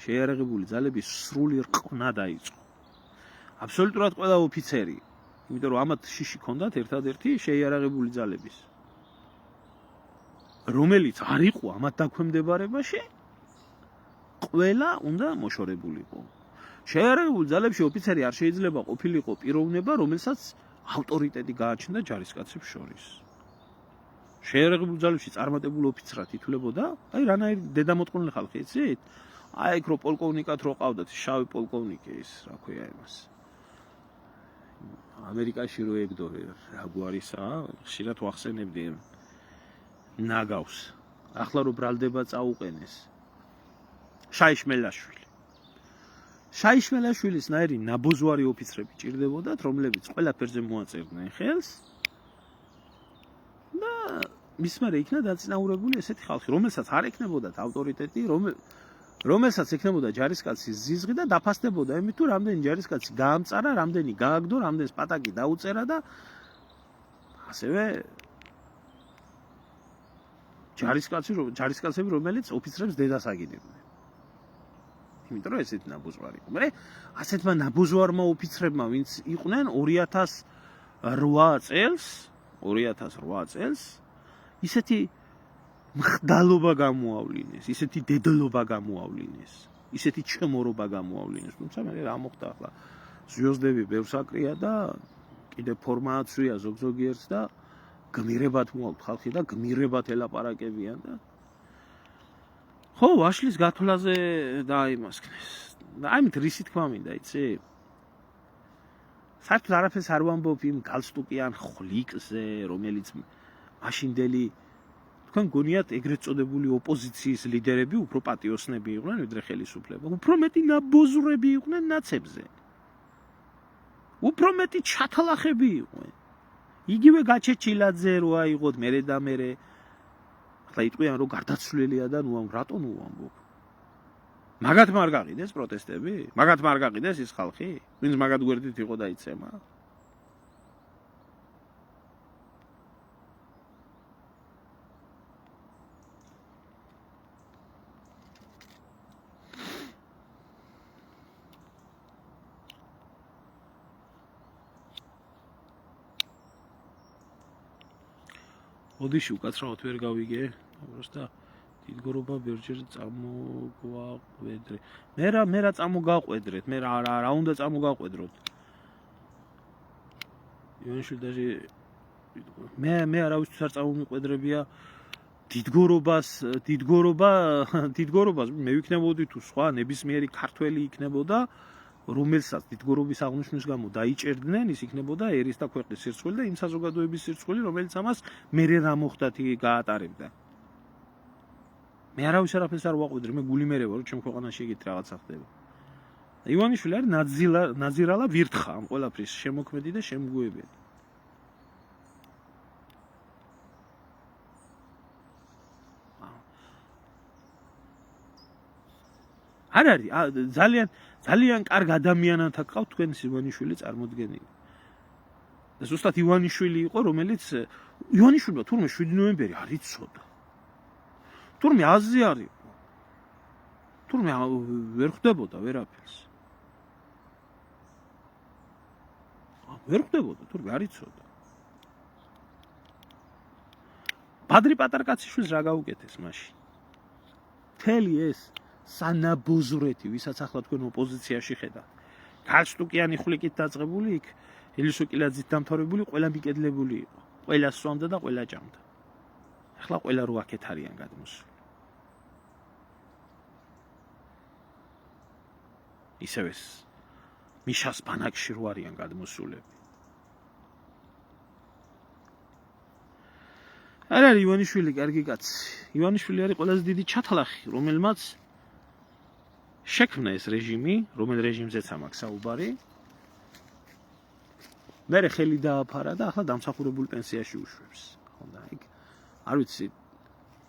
S1: შეიარაღებული ძალების სრული რყნა დაიწყო. აბსოლუტურად ყველა ოფიცერი, იმიტომ რომ ამათ შიში ჰქონდათ ერთადერთი შეიარაღებული ძალების, რომელიც არ იყო ამათ დაქვემდებარებაში, ყველა უნდა მოშორებულიყო. შეიარაღებულ ძალებში ოფიცერი არ შეიძლება ყოფილიყო პიროვნება, რომელსაც ავტორიტეტი გააჩნდა ჯარისკაცებს შორის. შეიარაღებულ ძალებში წარმატებულ ოფიცრად ითვლებოდა, აი რანაირი დედამოწყუნე ხალხი იცით? აი იქ რო პოლკოვნიკად რო ყავდათ, შავი პოლკოვნიკი ის, რა ქვია იმას. ამერიკაში რო ეგდო რა გვარისაა, ხშირად ვახსენებდი ნაგავს. ახლა რო ბრალდება წაუყენეს. შაიშმელაშვილი. შაიშმელაშვილის ნაირი ნაბოზვარი ოფიცრები ჭირდებოდათ, რომლებიც ყველაფერზე მოაწერდნენ ხელს და მის მერე იქნა დაწინაურებული ესეთი ხალხი, რომელსაც არ ექნებოდათ ავტორიტეტი, რომელსაც ექნებოდა ჯარისკაცის ზიზღი და დაფასდებოდა იმით, თუ რამდენი ჯარისკაცი გაამწარა, რამდენი გააგდო, რამდენს პატაკი დაუწერა და ასევე ჯარისკაცები, რომელიც ოფიცრებს დედას აგინებდნენ. იმიტომ რომ ესეთი ნაბოზვარი იყო. მე ასეთმა ნაბოზვარმა ოფიცრებმა, ვინც იყვნენ 2008 წელს, ისეთი მხდალობა გამოავლინეს, ისეთი დედლობა გამოავლინეს, ისეთი ჩემორობა გამოავლინეს. თუმცა მე რა მოხდა ახლა? ზვიოზდები ბევრს აკრია და კიდე ფორმაცია ზოგ-ზოგიერს და გმირებად მოაქვთ ხალხი და გმირებად ელაპარაკებიან და ხო, ვაშლის გათვლაზე დაიმასქნეს. და ამით რისი თქმა მინდა, იცი? საერთოდ არაფერს არ ვამბობ იმ გალსტუკიან ხვლიკზე, რომელიც მაშინდელი თქვენ გონიათ ეგრეთ წოდებული ოპოზიციის ლიდერები უფრო პატიოსნები იყვნენ, ვიდრე ხელისუფლება. უფრო მეტი ნაბოზრები იყვნენ ნაცებზე. უფრო მეტი ჩათლახები იყვნენ. იგივე გაჩეჩილაძე რო აიღოთ მერე და მერე. ახლა იტყვიან რომ გარდაცვლილია და ნუ რატომ უამბობ? მაგათ არ გაყიდეს პროტესტები? მაგათ არ გაყიდეს ის ხალხი? ვინც მაგათ გვერდით იყო და იცემა? ოდიში უკაცრავად ვერ გავიგე, просто დიდგორობა ბერჯერ წამოგვაყვედრე. მე რა წამოგაყვედრეთ, მე რა უნდა წამოგაყვედროთ. იონშვილ даже მე არავისთვის არ წამომიყვედრებია დიდგორობას მე ვიქნებოდი თუ სხვა ნებისმიერი ქართველი იქნებოდა რომელსაც დიდგორობის აღნიშვნის გამო დაიჭერდნენ, ის იქნებოდა ერის და ქვეყნის სირცხვილი და იმ საზოგადოების სირცხვილი, რომელიც ამას მერე რა მოხდათ გაატარებდა. მე არავის არაფერს არ ვაყვედრი, მე გული მერე ვარ, ჩემ ქვეყანაში ეგეთი რაღაცა ხდება. ივანიშვილი არის ნაზირალა ვირთხა ამ ყველაფრის შემოქმედი და შემგუებელი. არ არის ძალიან კარგ ადამიანთა ყავთ თქვენს ივანიშვილი წარმოდგენილი. და ზუსტად ივანიშვილი იყო, რომელიც ივანიშვილმა თურმე 7 ნოემბერი არ იცოდა. თურმე აზრი არ იყო. თურმე ვერ ხვდებოდა ვერაფერს. ვერ ხვდებოდა, თურმე არ იცოდა. ბადრი პატარკაციშვილს რა გაუკეთეს მაშინ? მთელი ეს სანაბოზრეთი, ვისაც ახლა თქვენ ოპოზიციაში ხედავთ. ქალშტუკიანი ხვლიკით დაწყებული იქ, ელისოკილაძით დამთავრებული, ყველა მიკედლებული იყო. ყველა სვამდა და ყველა ჭამდა. ახლა ყველა რო აქეთ არიან გადმოსული. ისევე მიშას ბანაკში რო არიან გადმოსულები. არ არის ივანიშვილი კარგი კაცი. ივანიშვილი არის ყველაზე დიდი ჩათლახი, რომელმაც შექმნა ეს რეჟიმი, რომელ რეჟიმზეც ამაქვს საუბარი. მერე ხელი დააფარა და ახლა დამსახურებულ პენსიაში უშვებს. ხო და იქ არ ვიცი,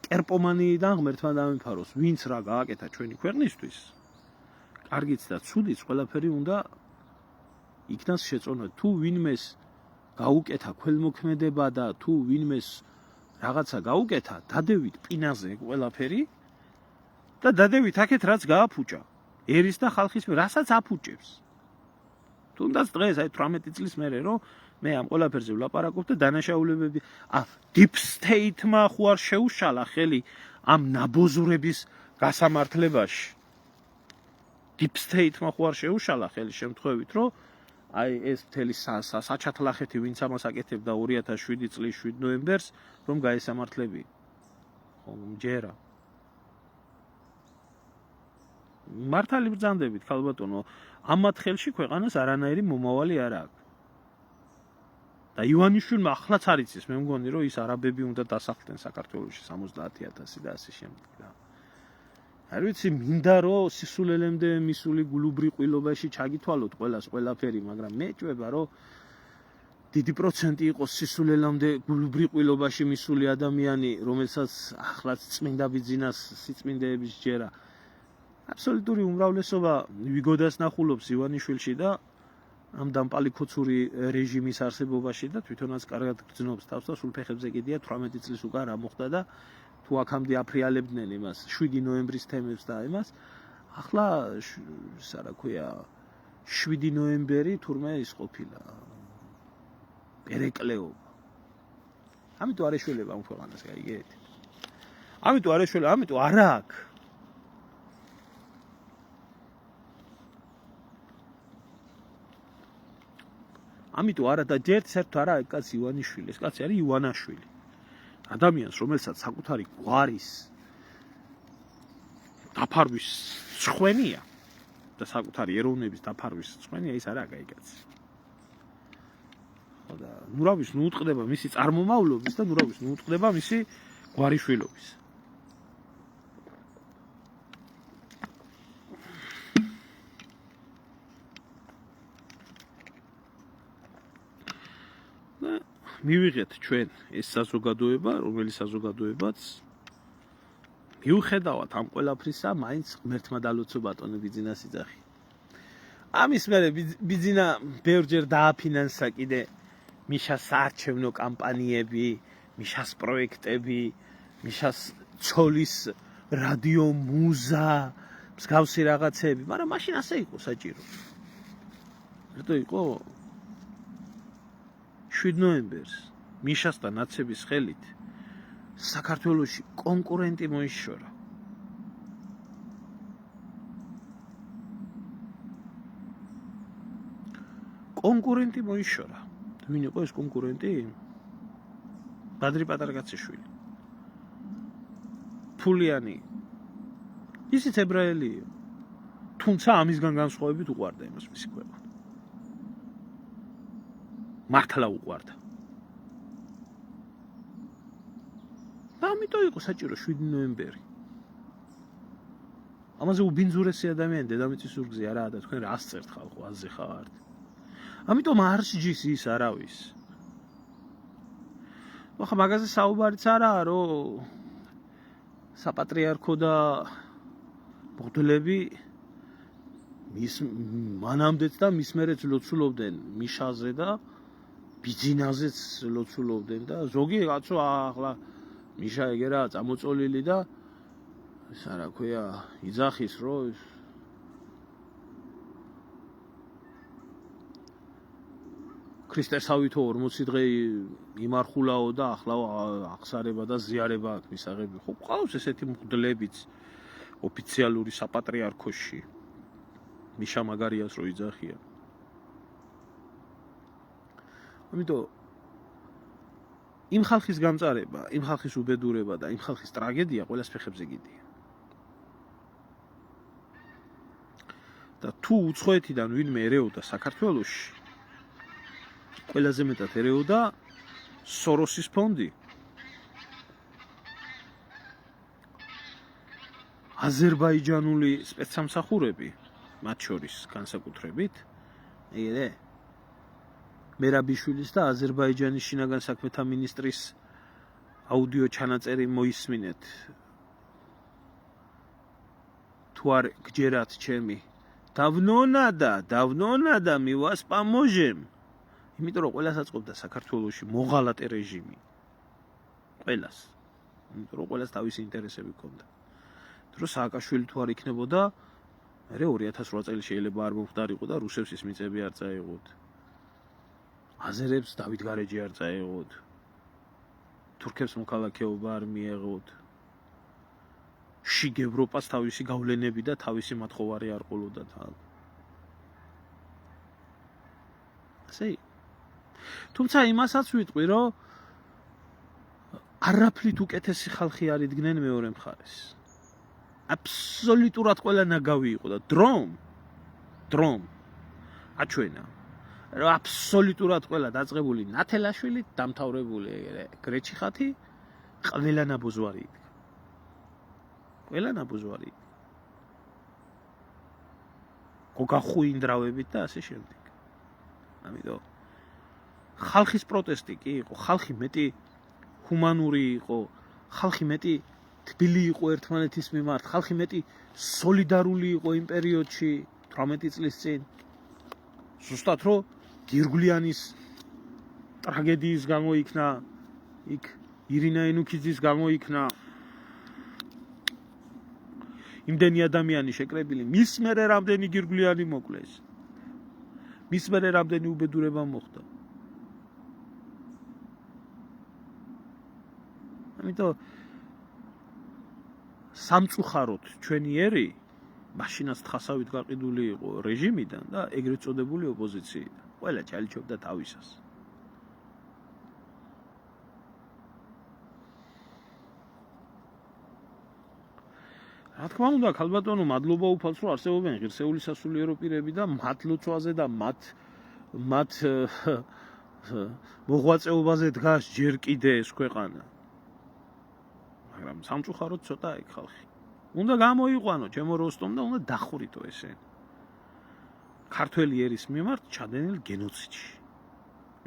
S1: კერპომანიიდან ღმერთმა დამიფაროს, ვინც რა გააკეთა ჩვენი ქვეყნისთვის. კარგიც და ცუდიც ყველაფერი უნდა იქნას შეწონა. თუ ვინმეს გაუკეთა ქველმოქმედება და თუ ვინმეს რაღაცა გაუკეთა, დადევით პინაზე ყველაფერი და დადევით აქეთ რაც გააფუჭა. ერის და ხალხის რასაც აფუჭებს. თუნდაც დღეს აი 18 წლის მერე რომ მე ამ ყველაფერზე ვლაპარაკობ და დანაშაულებები deep state-მა ხო არ შეუშალა ხელი ამ ნაბოზურების გასამართლებაში. deep state-მა ხო არ შეუშალა ხელი შემთხვევით რომ აი ეს მთელი საჩათლახეთი ვინც ამას აკეთებდა 2007 წლის 7 ნოემბერს რომ გაესამართლებინა. ხო მჯერა. მართალი ბრძანდებით ქალბატონო, ამათ ხელში ქვეყანას არანაირი მომავალი არ აქვს. და ივანიშვილმა ახლაც არ იცის, მე მგონი რომ ის არაბები უნდა დასახლდნენ საქართველოში 70,000 და ასე შემდეგ და არ ვიცი, მინდა რომ სისულელემდე მისული გულუბრი ყვილობაში ჩაგითვალოთ ყველას ყველაფერი, მაგრამ მე ჭვება რომ დიდი პროცენტი იყოს სისულელემდე გულუბრი ყვილობაში მისული ადამიანი, რომელსაც ახლაც წმინდა ბიძინას სიწმინდეების ჯერა. აბსოლუტური უმრავლესობა ვიგოდას ნახულობს ივანიშვილში და ამ დამპალი ქოცური რეჟიმის არსებობაში და თვითონაც კარგად გრძნობს თავს და სულ ფეხებზე კიდია 18 წლის უკან რა მოხდა და თუ აქამდე აფრიალებდნენ იმას 7 ნოემბრის თემებს და იმას ახლა ისა რა ქვია 7 ნოემბერი თურმე ის ყოფილა პერეკლეობა. ამიტომ არ ეშველება ამ ქვეყანას, გაიგეთ? ამიტომ არ ეშველება, ამიტომ არა აქვს. ამიტომ არა და ჯერ საერთოდ არა ეს კაცი ივანიშვილი, ეს კაცი არის ივანაშვილი. ადამიანს, რომელსაც საკუთარი გვარის დაფარვის ცხენია და საკუთარი ეროვნების დაფარვის ცხენია, ის არა გაიგაცი. ხო და ნურავის ნუუტყდება მისი წარმომავლობის და ნურავის ნუუტყდება მისი გვარიშვილობის. მივიღეთ ჩვენ ეს საზოგადოება, რომელიც საზოგადოებაც მიუხედავად ამ ყველაფრისა, მაინც ღმერთმა დალოცო ბატონო ბიძინას იძახი. ამის მერე ბიძინა ბევრჯერ დააფინანსა კიდე მიშას საარჩევნო კამპანიები, მიშას პროექტები, მიშას ცოლის რადიო მუზა, მსგავსი რაღაცები, მაგრამ მაშინ ასე იყო საჭირო. რატო იყო 7 ნოემბერს მიშას და ნაცების ხელით საქართველოში კონკურენტი მოიშორა. კონკურენტი მოიშორა. ვინ იყო ეს კონკურენტი? ბადრი პატარკაციშვილი. ფულიანი. ისიც ებრაელია. თუმცა ამისგან განსხვავებით უყვარდა იმას მისი ქვეყანა. მართლა უყვარდა. და ამიტომ იყო საჭირო 7 ნოემბერი. ამაზე უბინძურესი ადამიანი დედამიწის ზურგზე არაა და თქვენ რას წერთ ხალხო, აზზე ხართ. ამიტომ არ სჯის ის არავის. ახლა მაგაზე საუბარიც არაა, რომ საპატრიარქო და მღვდლები მანამდეც და მის მერეც ლოცულობდნენ მიშაზე და ბიძინაზეც ლოცულობდნენ და ზოგი კაცო ახლა მიშა ეგერაა წამოწოლილი და ეს რა ქვია იძახის რომ ქრისტესავითო 40 დღე იმარხულაო და ახლა აღსარება და ზიარება აქვს მისაღები. ხო ყავს ესეთი მღვდლებიც ოფიციალური საპატრიარქოში. მიშა მაგარიას რო იძახია. ამიტომ იმ ხალხის გამწარება, იმ ხალხის უბედურება და იმ ხალხის ტრაგედია ყველას ფეხებზე გიდია. და თუ უცხოეთიდან ვინმე ერეოდა საქართველოში, ყველაზე მეტად ერეოდა სოროსის ფონდი. აზერბაიჯანული სპეცსამსახურები, მათ შორის განსაკუთრებით, ეგრე მერაბიშვილის და აზერბაიჯანის შინაგან საქმეთა მინისტრის აუდიო ჩანაწერი მოისმინეთ. თუ არ გჯერათ ჩემი давно мы вас поможем. იმიტომ რომ ყველას აწყობდა საქართველოში მოღალატე რეჟიმი. ყველას. იმიტომ რომ ყველას თავისი ინტერესები ჰქონდა. თუ სააკაშვილი თუ არ იქნებოდა, მე 2008 წელი შეიძლება არ მომხდარიყო და რუსებს ის მიწები არ წაეღოთ. აზერებს დავით გარეჯი არ წაეღოთ. თურქებს მოქალაქეობა არ მიეღოთ. შიგ ევროპას თავისი გავლენები და თავისი მათხოვარი არ ყოლოდა თან. ასე თუმცა იმასაც ვიტყვი, რომ არაფრით უკეთესი ხალხი არ იდგნენ მეორე მხარეს. აბსოლუტურად ყველა ნაგავი იყო და დრომ აჩვენა. რომ აბსოლუტურად ყველა დაწყებული ნათელაშვილით დამთავრებული გრეჩიხათი ყველა ნაბუზვარი იდგა. ყველა ნაბუზვარი. გოგახუინდრავებით და ასე შემდეგ. ამიტომ ხალხის პროტესტი კი იყო, ხალხი მეტი ჰუმანური იყო, ხალხი მეტი თბილი იყო ერთმანეთის მიმართ, ხალხი მეტი სოლიდარული იყო იმ პერიოდში 18 წლის წინ. ზუსტად რომ გირგვლიანის ტრაგედიის გამოიქნა, იქ ირინა ენუქიძის გამოიქნა იმდენი ადამიანი შეკრებილი, მის მერე რამდენი გირგვლიანი მოკლეს. მის მერე რამდენი უბედურება მოხდა. ამიტომ სამწუხაროდ ჩვენი ერი მაშინაც თხასავით გაყიდული იყო რეჟიმიდან და ეგრეთ წოდებული ოპოზიციიდან. ყველა ჩალიჩობდა თავისას. რა თქმა უნდა, ქალბატონო, მადლობა უფალს, რომ არსებობენ ღირსეული სასულიერო პირები და მათ ლოცვაზე და მათ მოღვაწეობაზე დგას ჯერ კიდე ეს ქვეყანა. მაგრამ სამწუხაროდ ცოტა ეგ ხალხი. უნდა გამოიყვანო ჩემო როსტომ და უნდა დახურიტო ესე. ქართველი ერის მიმართ ჩადენილ გენოციდში.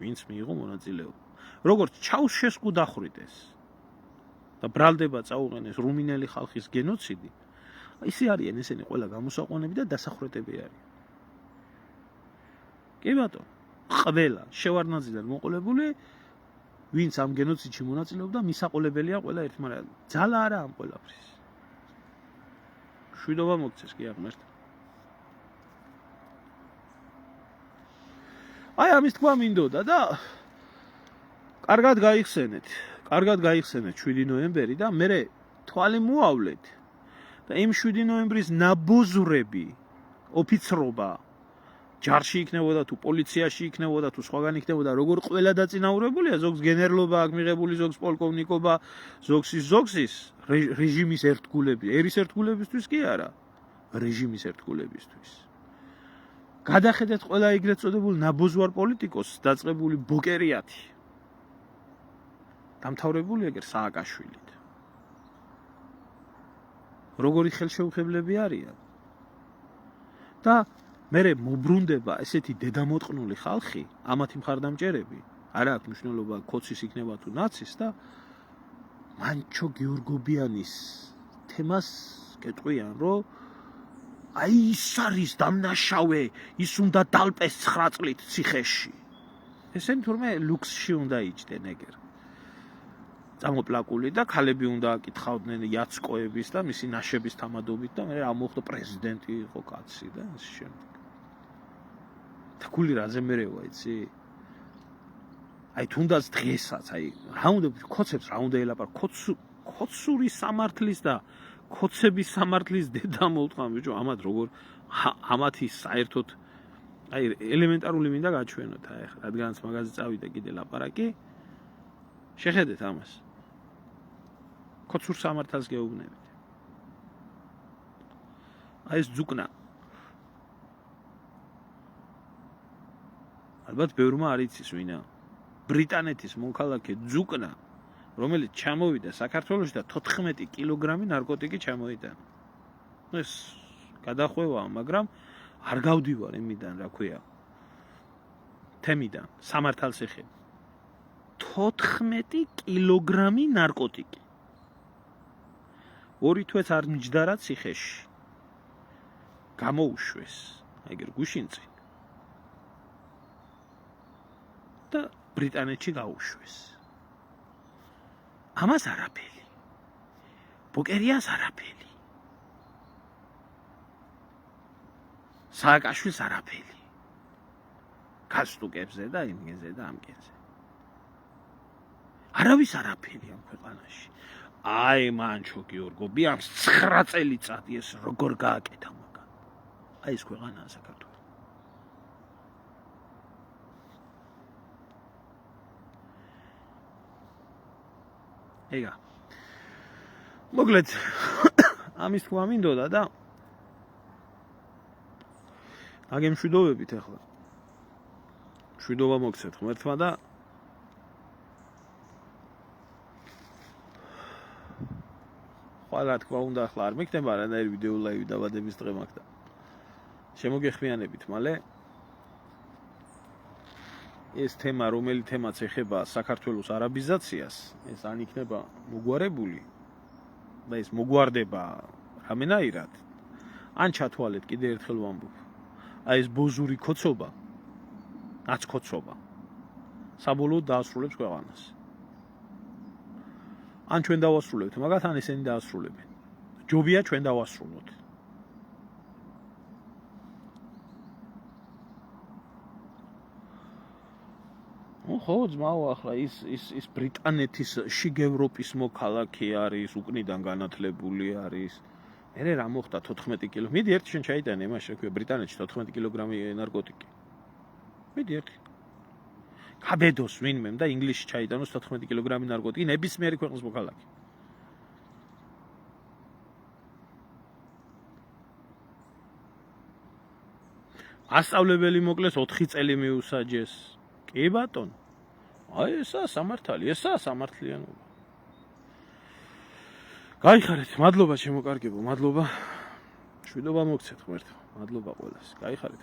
S1: ვინც მიიღო მონაწილეობა. როგორც ჩაუშესკუ დახურიტეს და ბრალდება წაუყენეს რუმინელი ხალხის გენოციდი, ისე არიან ესენი ყველა გამოსაყვანები და დასახვრეტები არიან. კი ბატონო, ყველა შევარდნაძიდან მოყოლებული ვინც ამ გენოციდში მონაწილეობდა, მისაყოლებელია ყველა ერთმანეთად. ძალა არა ამ ყველაფრის. შვიდობა მოგცეს კი აღმერთო. აი ამის თქვა მინდოდა და კარგად გაიხსენეთ 7 ნოემბერი და მე თვალი მოავლეთ და იმ 7 ნოემბრის ნაბოზრები ოფიცრობა ჯარში იქნებოდა თუ პოლიციაში იქნებოდა თუ სხვაგან იქნებოდა როგორ ყველა დაწინაურებულია ზოგს გენერლობა აქვს მიღებული ზოგს პოლკოვნიკობა ზოგს რეჟიმის ერთგულები ერის ერთგულებისთვის კი არა რეჟიმის ერთგულებისთვის. გადახედეთ ყველა ეგრეთ წოდებულ ნაბოზვარ პოლიტიკოსს დაწყებული ბოკერიათი. დამთავრებული ეგერ სააკაშვილით. როგორი ხელშეუხებლები არიან. და მერე მობრუნდება ესეთი დედამოტყნული ხალხი, ამათი მხარდამჭერები, არა აქვს მნიშვნელობა ქოცის იქნება თუ ნაცის და მანჩო გიორგობიანის თემას კეთყვიან, რომ აი ის არის დამნაშავე, ის უნდა დალპეს 9 წლით ციხეში. ესენი თურმე ლუქსში უნდა იჯდნენ ეგერ. წამოპლაკული და ქალები უნდა აკითხავდნენ იაცკოების და მისი ნაშების თამადობით და მე რა მოხდა პრეზიდენტი იყო კაცი და ეს შემდეგ. და გული რაზე მერევა იცი? აი თუნდაც დღესაც აი რა უნდა ქოცებს რა უნდა ელაპარაკო ქოცური სამართლის და ქოცების სამართლის დედა მოვთხრა ბიჭო ამათ როგორ ამათი საერთოდ აი ელემენტარული მინდა გაჩვენოთ აი ხა რადგანაც მაგაზე წავიდა კიდე ლაპარაკი შეხედეთ ამას ქოცურ სამართალს გეუბნებით აი ეს ძუკნა ალბათ ბევრმა არ იცის ვინა ბრიტანეთის მოქალაქე ძუკნა რომელიც ჩამოვიდა საქართველოში და 14 კილოგრამი ნარკოტიკი ჩამოიტანა. ეს გადახვევაა, მაგრამ არ გავდივარ იმიდან, რა ქვია. თემიდან, სამართალს ეხება. 14 კილოგრამი ნარკოტიკი. ორი თვეც არ მიჯდარა ციხეში. გამოუშვეს, ეგერ გუშინწინ. და ბრიტანეთში გაუშვეს. ამას არაფერი. ბოკერიას არაფერი. სააკაშვილს არაფერი. კასტუკებზე და იმგენზე და ამგენზე. არავის არაფერი ამ ქვეყანაში. აი მანჩო გიორგობიანს 9 წელიწადი ეს როგორ გააკეთა მაგა. აი ეს ქვეყანაა საქართველო. ეგა. მოკლედ ამის თქმა მინდოდა და აგემშვიდობებით ახლა. მშვიდობა მოგცეთ ღმერთმა და ყველა თქმა უნდა ახლა არ მეკნება არანაირი ვიდეო ლაივი დაბადების დღე მაქვს და შემოგეხმიანებით მალე ეს თემა, რომელი თემაც ეხება საქართველოს არაბიზაციას, ეს არ იქნება მოგვარებული და ეს მოგვარდება რამენაირად. ან ჩათვალეთ კიდე ერთხელ ვამბობ. აი ეს ბოზური ქოცობა, ნაცქოცობა საბოლოოდ დაასრულებს ქვეყანას. ან ჩვენ დავასრულებთ, მაგათ ან ესენი დაასრულებენ. ჯობია ჩვენ დავასრულოთ. ხო, ძმაო, ახლა ის ბრიტანეთის შიგ ევროპის მოქალაქე არის, უკნიდან განათლებული არის. მე რა მოხდა 14 კილო. მიდი ერთი შენ ჩაიტანე იმაში, რა ქვია, ბრიტანეთში 14 კილოგრამი ნარკოტიკი. მიდი ერთი. კაბედოს ვინმე და ინგლისში ჩაიტანოს 14 კილოგრამი ნარკოტიკი, ნებისმიერი ქვეყნის მოქალაქე. ასწავლებელი მოკლეს 4 წელი მიუსაჯეს. კი ბატონო. აი ესაა სამართალი, ესაა სამართლიანობა. გაიხარეთ, მადლობა ჩემო კარგებო, მადლობა. მშვიდობა მოგცეთ ღმერთო. მადლობა ყველას. გაიხარეთ.